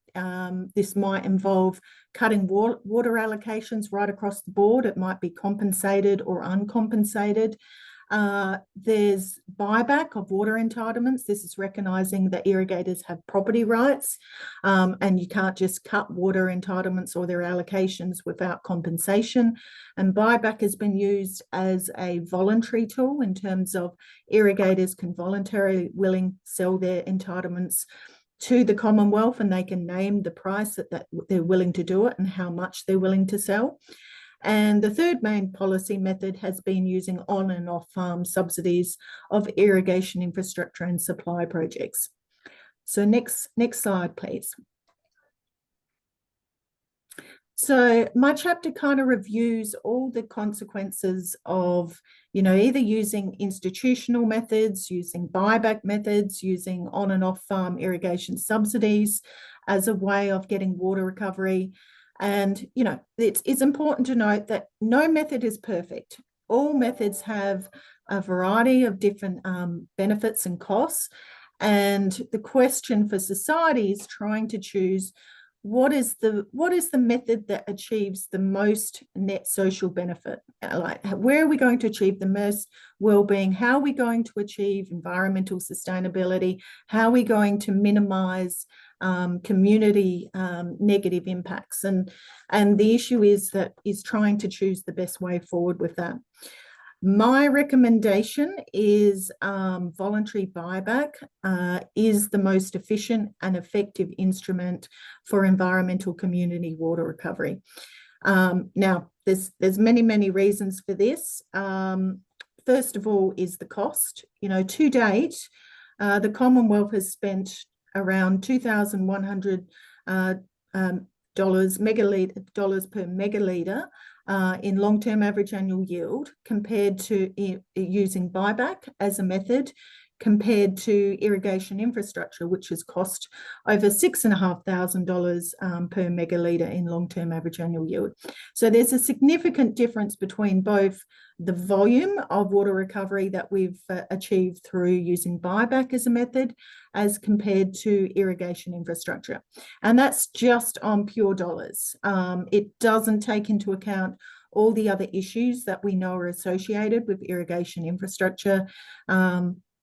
This might involve cutting water allocations right across the board. It might be compensated or uncompensated. There's buyback of water entitlements. This is recognising that irrigators have property rights, and you can't just cut water entitlements or their allocations without compensation. And buyback has been used as a voluntary tool in terms of irrigators can voluntarily sell their entitlements to the Commonwealth, and they can name the price that they're willing to do it and how much they're willing to sell. And the third main policy method has been using on and off farm subsidies of irrigation infrastructure and supply projects. So next slide, please. So my chapter kind of reviews all the consequences of, you know, either using institutional methods, using buyback methods, using on and off farm irrigation subsidies as a way of getting water recovery. And, you know, it's important to note that no method is perfect. All methods have a variety of different benefits and costs. And the question for society is trying to choose what is the method that achieves the most net social benefit? Like, where are we going to achieve the most well-being? How are we going to achieve environmental sustainability? How are we going to minimise community negative impacts? And the issue is trying to choose the best way forward with that. My recommendation is voluntary buyback is the most efficient and effective instrument for environmental community water recovery. Now, there's many reasons for this. First of all is the cost. You know, to date, the Commonwealth has spent around $2,100 dollars per megalitre in long-term average annual yield, compared to using buyback as a method, compared to irrigation infrastructure, which has cost over $6,500 per megalitre in long-term average annual yield. So there's a significant difference between both the volume of water recovery that we've achieved through using buyback as a method as compared to irrigation infrastructure. And that's just on pure dollars. It doesn't take into account all the other issues that we know are associated with irrigation infrastructure,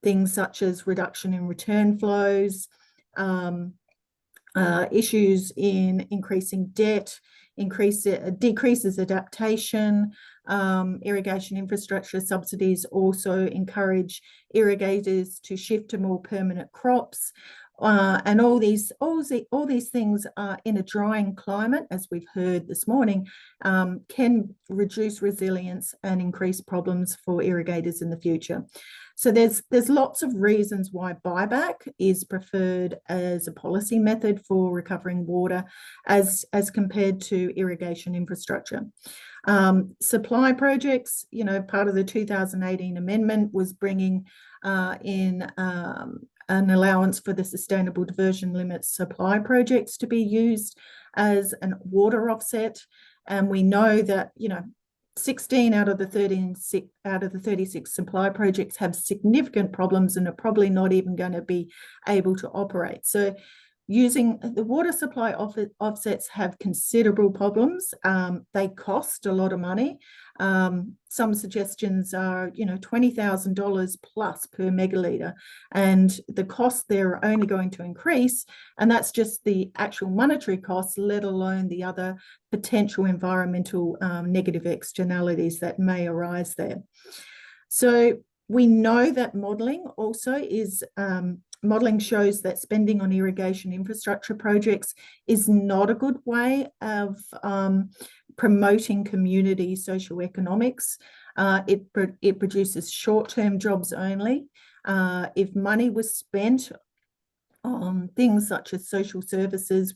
things such as reduction in return flows, issues in increasing debt, decreases adaptation. Irrigation infrastructure subsidies also encourage irrigators to shift to more permanent crops. And all these things in a drying climate, as we've heard this morning, can reduce resilience and increase problems for irrigators in the future. So there's lots of reasons why buyback is preferred as a policy method for recovering water as compared to irrigation infrastructure. Supply projects, part of the 2018 amendment was bringing in an allowance for the sustainable diversion limits supply projects to be used as an water offset. And we know that, 16 out of the 36 supply projects have significant problems and are probably not even going to be able to operate. So using the water supply offsets have considerable problems. They cost a lot of money. Some suggestions are, $20,000 plus per megalitre, and the costs there are only going to increase. And that's just the actual monetary costs, let alone the other potential environmental negative externalities that may arise there. So we know that modelling also is modelling shows that spending on irrigation infrastructure projects is not a good way of promoting community socioeconomics. It produces short-term jobs only. If money was spent on things such as social services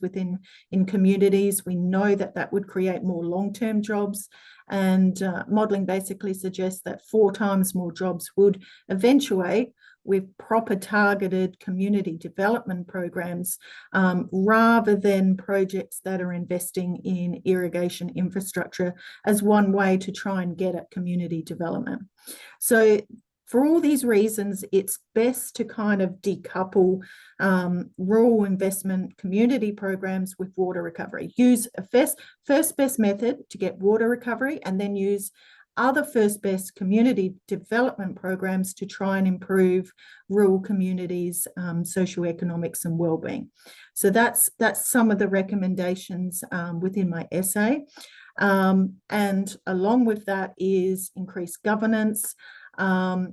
in communities, we know that would create more long-term jobs. And modelling basically suggests that 4 times more jobs would eventuate with proper targeted community development programs rather than projects that are investing in irrigation infrastructure as one way to try and get at community development. So for all these reasons, it's best to kind of decouple rural investment community programs with water recovery. Use a first best method to get water recovery, and then use other first best community development programs to try and improve rural communities' socioeconomics and well-being. So that's some of the recommendations within my essay. And along with that is increased governance,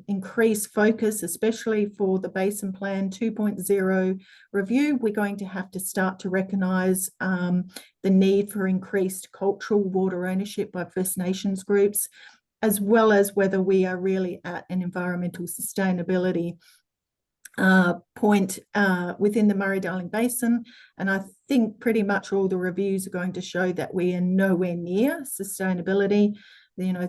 increased focus, especially for the Basin Plan 2.0 review. We're going to have to start to recognise the need for increased cultural water ownership by First Nations groups, as well as whether we are really at an environmental sustainability point within the Murray-Darling Basin. And I think pretty much all the reviews are going to show that we are nowhere near sustainability.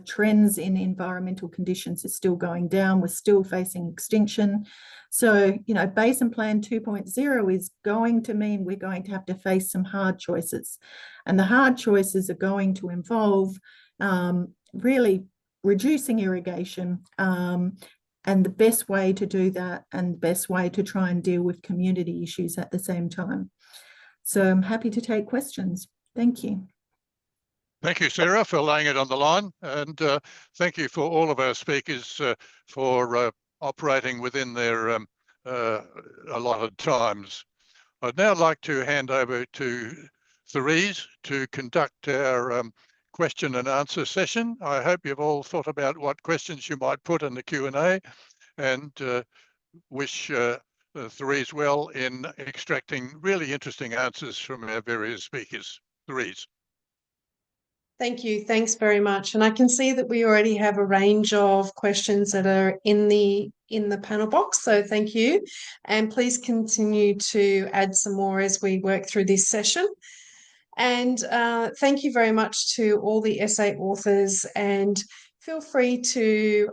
Trends in environmental conditions are still going down. We're still facing extinction. So, Basin Plan 2.0 is going to mean we're going to have to face some hard choices. And the hard choices are going to involve really reducing irrigation, and the best way to do that, and the best way to try and deal with community issues at the same time. So I'm happy to take questions. Thank you. Thank you, Sarah, for laying it on the line. And thank you for all of our speakers for operating within their allotted times. I'd now like to hand over to Therese to conduct our question and answer session. I hope you've all thought about what questions you might put in the Q&A, and wish Therese well in extracting really interesting answers from our various speakers. Therese. Thank you. Thanks very much. And I can see that we already have a range of questions that are in the panel box. So thank you. And please continue to add some more as we work through this session. And thank you very much to all the essay authors, and feel free to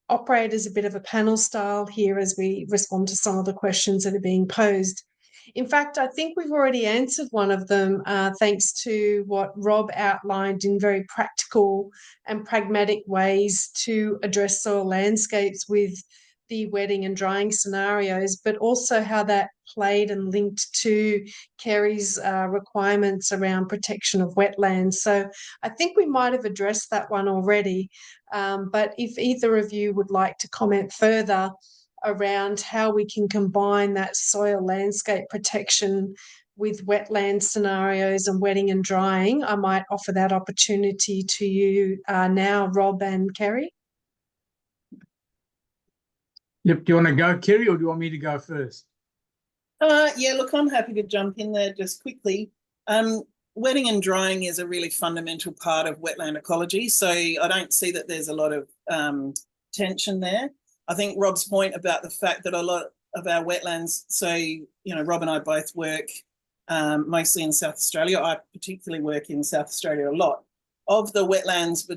operate as a bit of a panel style here as we respond to some of the questions that are being posed. In fact, I think we've already answered one of them thanks to what Rob outlined in very practical and pragmatic ways to address soil landscapes with the wetting and drying scenarios, but also how that played and linked to Kerri's requirements around protection of wetlands. So I think we might have addressed that one already, but if either of you would like to comment further around how we can combine that soil landscape protection with wetland scenarios and wetting and drying, I might offer that opportunity to you now, Rob and Kerri. Yep. Do you want to go, Kerri, or do you want me to go first? Yeah, look, I'm happy to jump in there just quickly. Wetting and drying is a really fundamental part of wetland ecology, so I don't see that there's a lot of tension there. I think Rob's point about the fact that a lot of our wetlands, so, you know, Rob and I both work mostly in South Australia. I particularly work in South Australia a lot. Of the wetlands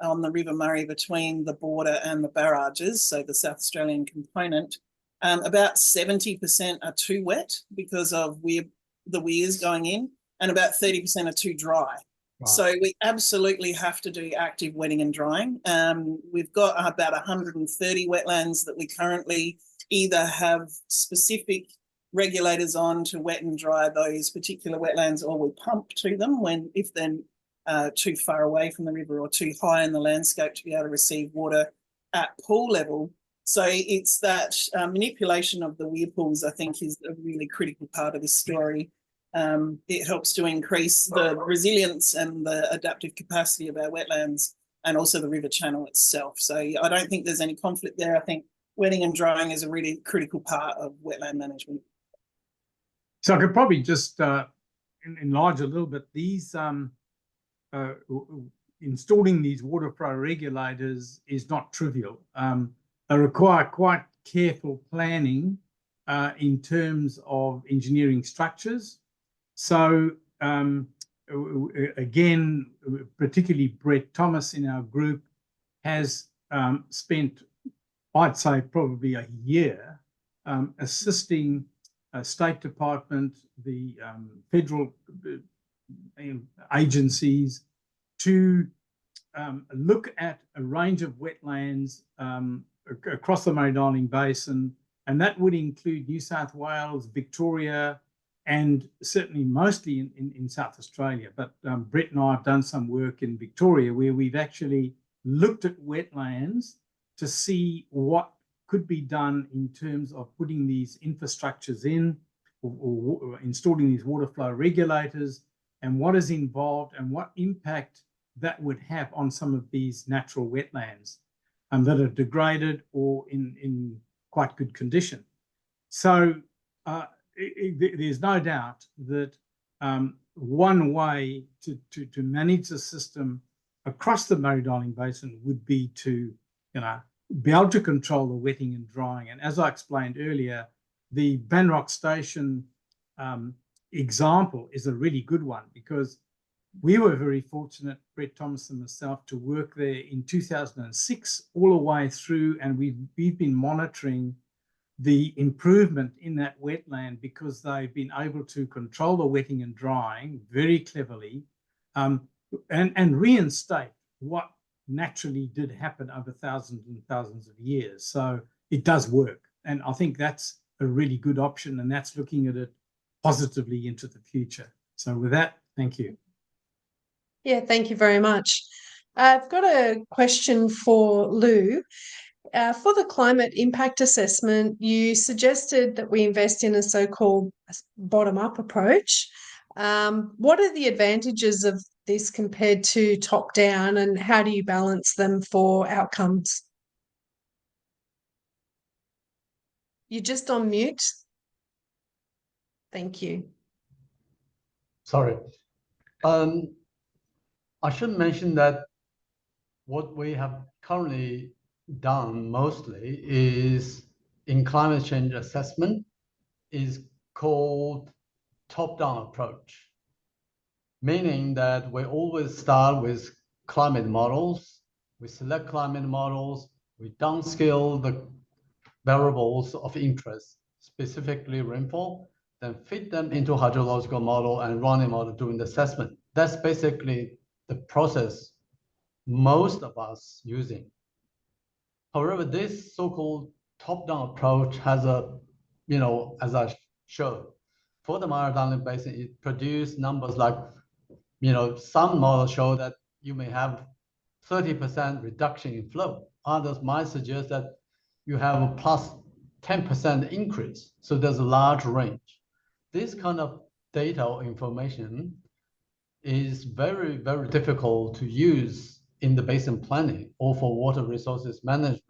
on the River Murray between the border and the barrages, so the South Australian component, about 70% are too wet because of the weirs going in, and about 30% are too dry. Wow. So we absolutely have to do active wetting and drying. We've got about 130 wetlands that we currently either have specific regulators on to wet and dry those particular wetlands, or we pump to them if they're too far away from the river or too high in the landscape to be able to receive water at pool level. So it's that manipulation of the weir pools, I think, is a really critical part of this story. It helps to increase the resilience and the adaptive capacity of our wetlands, and also the river channel itself. So I don't think there's any conflict there. I think wetting and drying is a really critical part of wetland management. So I could probably just enlarge a little bit. These installing these water flow regulators is not trivial. They require quite careful planning in terms of engineering structures. So again, particularly Brett Thomas in our group has spent, I'd say, probably a year assisting State Department, the federal agencies to look at a range of wetlands across the Murray-Darling Basin, and that would include New South Wales, Victoria, and certainly mostly in South Australia. But Brett and I have done some work in Victoria where we've actually looked at wetlands to see what could be done in terms of putting these infrastructures in, or installing these water flow regulators, and what is involved and what impact that would have on some of these natural wetlands that are degraded or in quite good condition. So there's no doubt that one way to manage the system across the Murray-Darling Basin would be to, be able to control the wetting and drying. And as I explained earlier, the Banrock Station example is a really good one, because we were very fortunate, Brett Thomas and myself, to work there in 2006 all the way through, and we've been monitoring the improvement in that wetland because they've been able to control the wetting and drying very cleverly, and reinstate what naturally did happen over thousands and thousands of years. So it does work, and I think that's a really good option, and that's looking at it positively into the future. So with that, thank you. Yeah, thank you very much. I've got a question for Lu. For the climate impact assessment, you suggested that we invest in a so-called bottom-up approach. What are the advantages of this compared to top-down, and how do you balance them for outcomes? You're just on mute. Thank you. Sorry. I should mention that what we have currently done mostly is in climate change assessment is called top-down approach, meaning that we always start with climate models. We select climate models, we downscale the variables of interest, specifically rainfall, then fit them into hydrological model and run a model doing the assessment. That's basically the process most of us using. However, this so-called top-down approach has a, as I showed, for the Murray-Darling Basin, it produced numbers like, some models show that you may have 30% reduction in flow. Others might suggest that you have a plus 10% increase. So there's a large range. This kind of data or information is very, very difficult to use in the basin planning or for water resources management.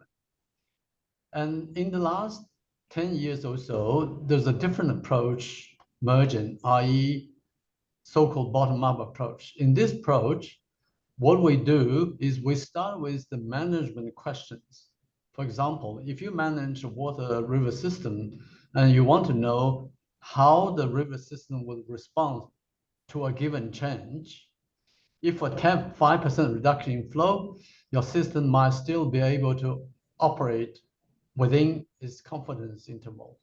And in the last 10 years or so, there's a different approach emerging, i.e. so-called bottom-up approach. In this approach, what we do is we start with the management questions. For example, if you manage a water river system and you want to know how the river system will respond to a given change, if a 5% reduction in flow, your system might still be able to operate within its confidence interval.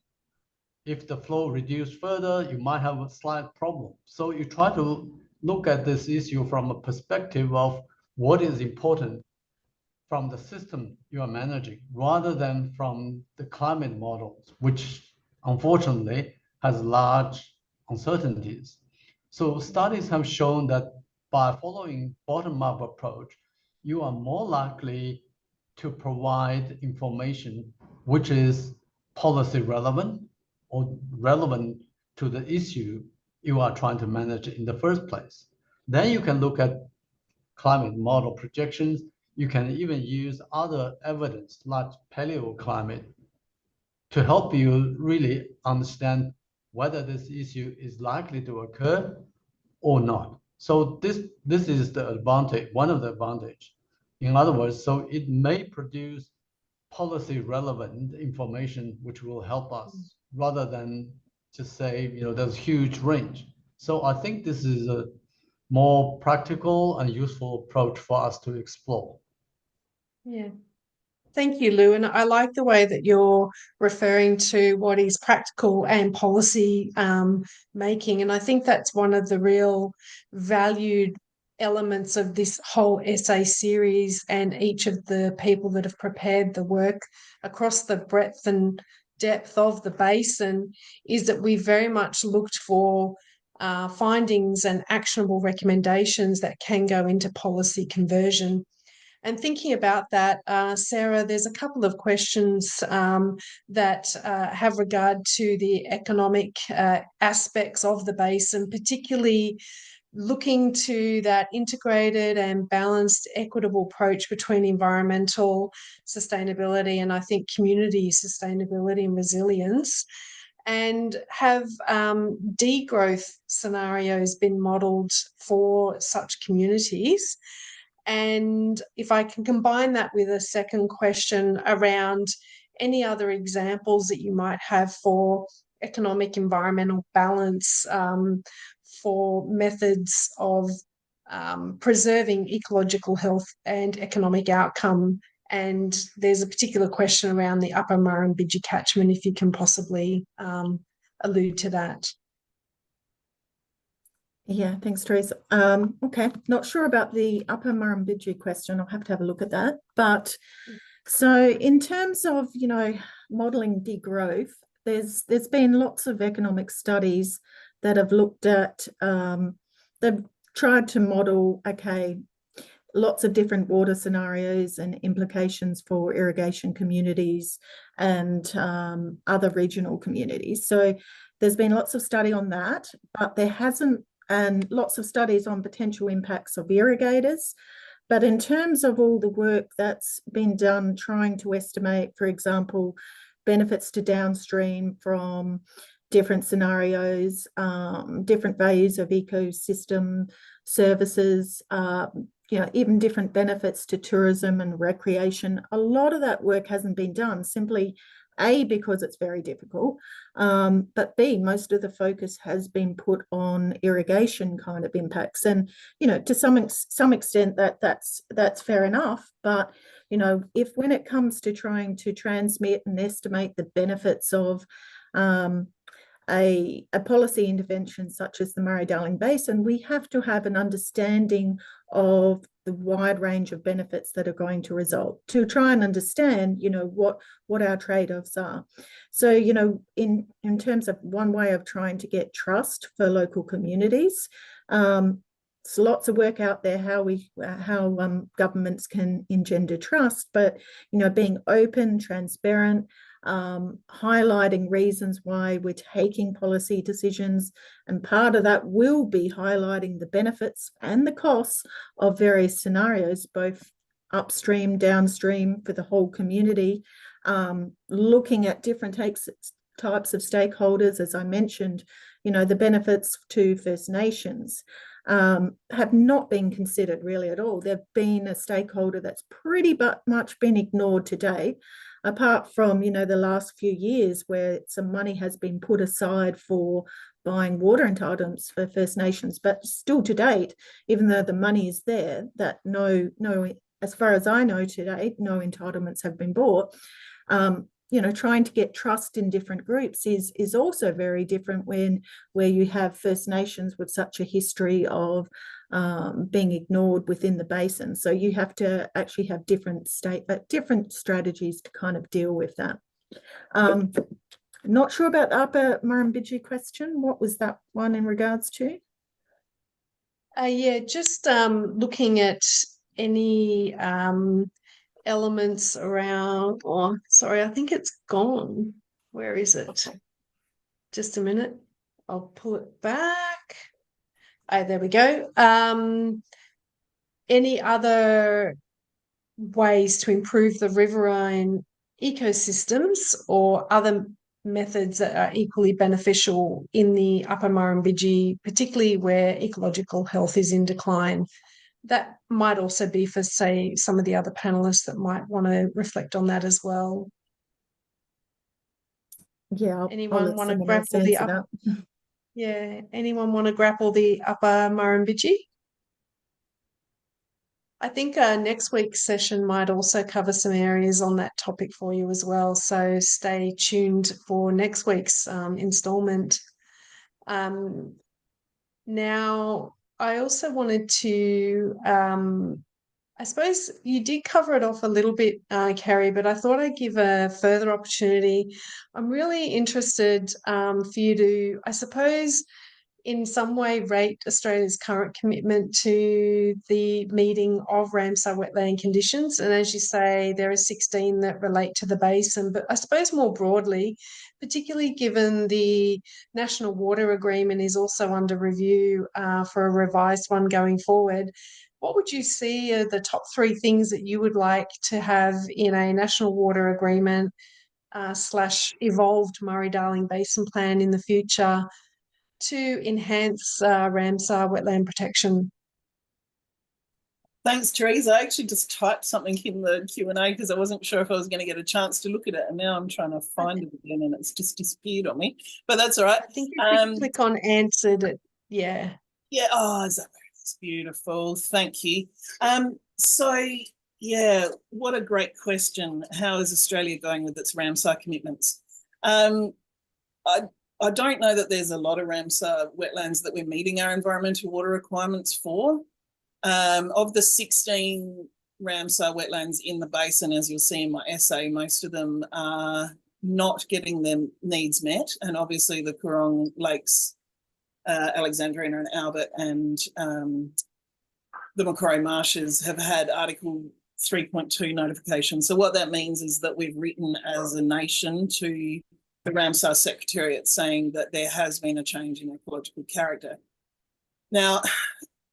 If the flow reduced further, you might have a slight problem. So you try to look at this issue from a perspective of what is important from the system you are managing, rather than from the climate models, which unfortunately has large uncertainties. So studies have shown that by following bottom-up approach, you are more likely to provide information which is policy relevant or relevant to the issue you are trying to manage in the first place. Then you can look at climate model projections. You can even use other evidence like paleoclimate to help you really understand whether this issue is likely to occur or not. So this is the advantage, one of the advantage. In other words, so it may produce policy relevant information which will help us rather than just say, you know, there's huge range. So I think this is a more practical and useful approach for us to explore. Yeah. Thank you, Lou. And I like the way that you're referring to what is practical and policy making. And I think that's one of the real valued elements of this whole essay series, and each of the people that have prepared the work across the breadth and depth of the basin is that we very much looked for findings and actionable recommendations that can go into policy conversion. And thinking about that, Sarah, there's a couple of questions that have regard to the economic aspects of the basin, particularly looking to that integrated and balanced, equitable approach between environmental sustainability and I think community sustainability and resilience. And have degrowth scenarios been modelled for such communities? And if I can combine that with a second question around any other examples that you might have for economic environmental balance, for methods of preserving ecological health and economic outcome. And there's a particular question around the Upper Murrumbidgee catchment, if you can possibly allude to that. Yeah, thanks, Therese. Okay, not sure about the Upper Murrumbidgee question. I'll have to have a look at that. But so in terms of, you know, modelling degrowth, there's been lots of economic studies that have looked at, they've tried to model, okay, lots of different water scenarios and implications for irrigation communities and other regional communities. So there's been lots of study on that, but there hasn't, and lots of studies on potential impacts of irrigators. But in terms of all the work that's been done trying to estimate, for example, benefits to downstream from different scenarios, different values of ecosystem services, you know, even different benefits to tourism and recreation, a lot of that work hasn't been done, simply A, because it's very difficult, but B, most of the focus has been put on irrigation kind of impacts. And, you know, to some extent that's fair enough. But, you know, if when it comes to trying to transmit and estimate the benefits of a policy intervention such as the Murray-Darling Basin, we have to have an understanding of the wide range of benefits that are going to result, to try and understand, you know, what our trade-offs are. So, you know, in terms of one way of trying to get trust for local communities, there's lots of work out there how governments can engender trust, but, you know, being open, transparent, highlighting reasons why we're taking policy decisions. And part of that will be highlighting the benefits and the costs of various scenarios, both upstream, downstream, for the whole community, looking at different types of stakeholders. As I mentioned, you know, the benefits to First Nations have not been considered really at all. They've been a stakeholder that's pretty much been ignored to date, apart from, you know, the last few years where some money has been put aside for buying water entitlements for First Nations. But still to date, even though the money is there, that no, as far as I know to date, no entitlements have been bought. You know, trying to get trust in different groups is also very different where you have First Nations with such a history of being ignored within the basin. So you have to actually have different strategies to kind of deal with that. Not sure about the Upper Murrumbidgee question. What was that one in regards to? Yeah, just looking at any elements around, oh, sorry, I think it's gone. Where is it? Just a minute. I'll pull it back. Oh, there we go. Any other ways to improve the riverine ecosystems or other methods that are equally beneficial in the Upper Murrumbidgee, particularly where ecological health is in decline? That might also be for, say, some of the other panelists that might want to reflect on that as well. Yeah, anyone want to grapple the upper? Yeah, anyone want to grapple the Upper Murrumbidgee? I think next week's session might also cover some areas on that topic for you as well. So stay tuned for next week's instalment. Now, I also wanted to, I suppose you did cover it off a little bit, Kerri, but I thought I'd give a further opportunity. I'm really interested for you to, I suppose, in some way rate Australia's current commitment to the meeting of Ramsar wetland conditions. And as you say, there are 16 that relate to the basin, but I suppose more broadly, particularly given the National Water Agreement is also under review for a revised one going forward, what would you see are the top 3 things that you would like to have in a National Water Agreement / evolved Murray-Darling Basin plan in the future to enhance Ramsar wetland protection? Thanks, Teresa. I actually just typed something in the Q&A because I wasn't sure if I was going to get a chance to look at it, and now I'm trying to find it again and it's just disappeared on me. But that's all right. I think if you click on answered, it, yeah. Yeah, oh, is that that's beautiful. Thank you. So, yeah, what a great question. How is Australia going with its Ramsar commitments? I don't know that there's a lot of Ramsar wetlands that we're meeting our environmental water requirements for. Of the 16 Ramsar wetlands in the basin, as you'll see in my essay, most of them are not getting their needs met. And obviously the Coorong Lakes, Alexandrina and Albert, and the Macquarie Marshes have had Article 3.2 notification. So what that means is that we've written as a nation to the Ramsar Secretariat saying that there has been a change in ecological character. Now,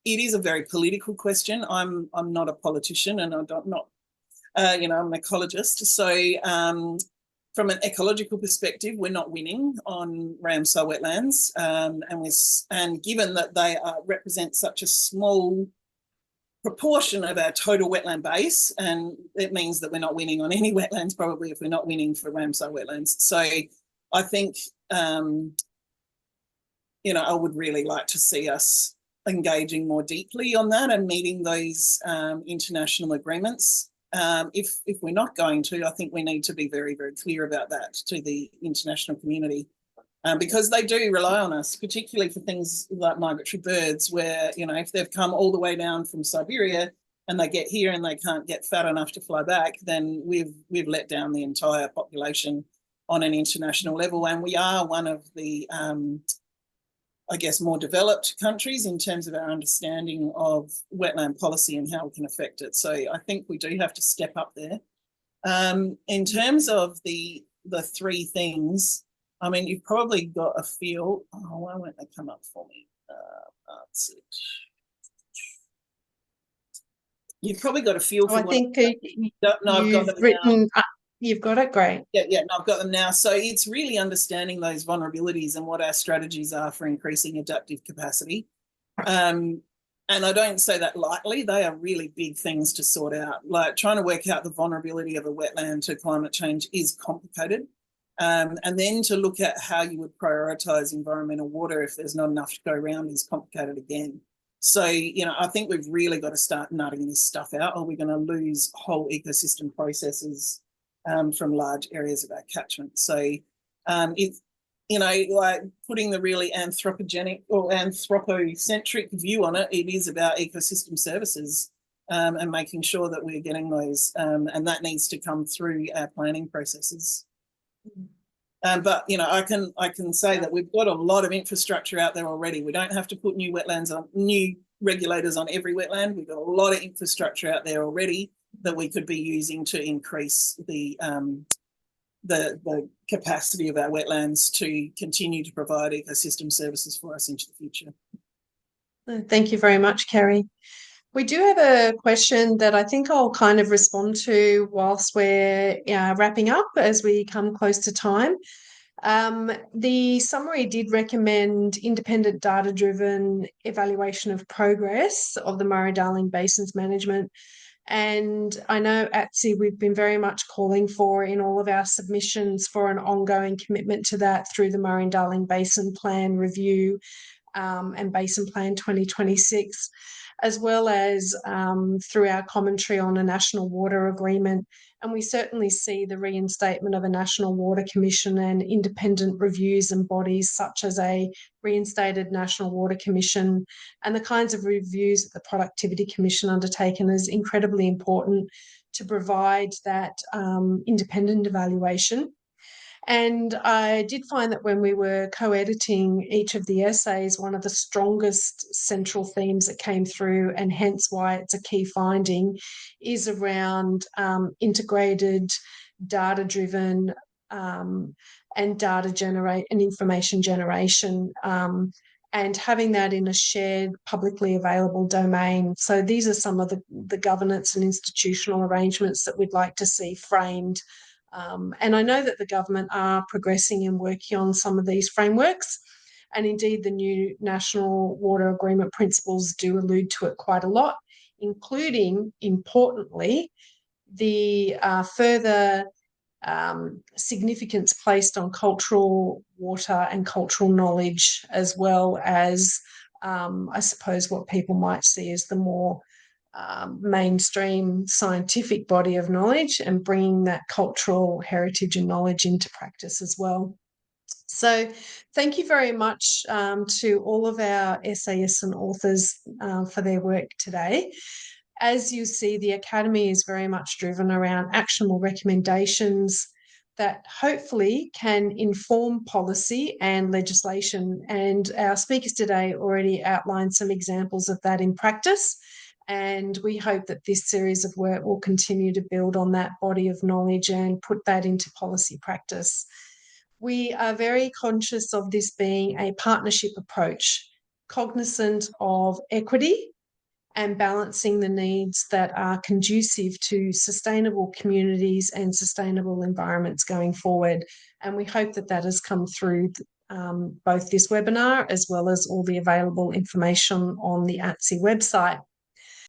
it is a very political question. I'm not a politician, and I'm not, I'm an ecologist. So from an ecological perspective, we're not winning on Ramsar wetlands, and given that they represent such a small proportion of our total wetland base, and it means that we're not winning on any wetlands probably if we're not winning for Ramsar wetlands. So I think, I would really like to see us engaging more deeply on that and meeting those international agreements. If we're not going to, I think we need to be very, very clear about that to the international community. Because they do rely on us, particularly for things like migratory birds, where, if they've come all the way down from Siberia and they get here and they can't get fat enough to fly back, then we've let down the entire population on an international level. And we are one of the, more developed countries in terms of our understanding of wetland policy and how we can affect it. So I think we do have to step up there. In terms of the the three things, I mean, you've probably got a feel. Oh, why won't they come up for me? That's it. You've probably got a feel for I think I've got them written, now. You've got it, great. Yeah, no, I've got them now. So it's really understanding those vulnerabilities and what our strategies are for increasing adaptive capacity. And I don't say that lightly. They are really big things to sort out. Like trying to work out the vulnerability of a wetland to climate change is complicated. And then to look at how you would prioritise environmental water if there's not enough to go around is complicated again. So, I think we've really got to start nutting this stuff out, or we're going to lose whole ecosystem processes from large areas of our catchment. So like putting the really anthropogenic or anthropocentric view on it, it is about ecosystem services and making sure that we're getting those, and that needs to come through our planning processes. But I can say that we've got a lot of infrastructure out there already. We don't have to put new regulators on every wetland. We've got a lot of infrastructure out there already that we could be using to increase the capacity of our wetlands to continue to provide ecosystem services for us into the future. Thank you very much, Kerri. We do have a question that I think I'll kind of respond to whilst we're wrapping up as we come close to time. The summary did recommend independent data-driven evaluation of progress of the Murray-Darling Basin's management. And I know at FTSE we've been very much calling for in all of our submissions for an ongoing commitment to that through the Murray-Darling Basin Plan Review and Basin Plan 2026, as well as through our commentary on a National Water Agreement. And we certainly see the reinstatement of a National Water Commission and independent reviews and bodies such as a reinstated National Water Commission and the kinds of reviews that the Productivity Commission undertaken is incredibly important to provide that independent evaluation. And I did find that when we were co-editing each of the essays, one of the strongest central themes that came through, and hence why it's a key finding, is around integrated, data-driven and information generation, and having that in a shared, publicly available domain. So these are some of the governance and institutional arrangements that we'd like to see framed. And I know that the government are progressing and working on some of these frameworks. And indeed, the new National Water Agreement principles do allude to it quite a lot, including, importantly, the further significance placed on cultural water and cultural knowledge, as well as, I suppose, what people might see as the more mainstream scientific body of knowledge, and bringing that cultural heritage and knowledge into practice as well. So thank you very much to all of our essayists and authors for their work today. As you see, the Academy is very much driven around actionable recommendations that hopefully can inform policy and legislation. And our speakers today already outlined some examples of that in practice. And we hope that this series of work will continue to build on that body of knowledge and put that into policy practice. We are very conscious of this being a partnership approach, cognizant of equity and balancing the needs that are conducive to sustainable communities and sustainable environments going forward. And we hope that that has come through both this webinar as well as all the available information on the ATSI website.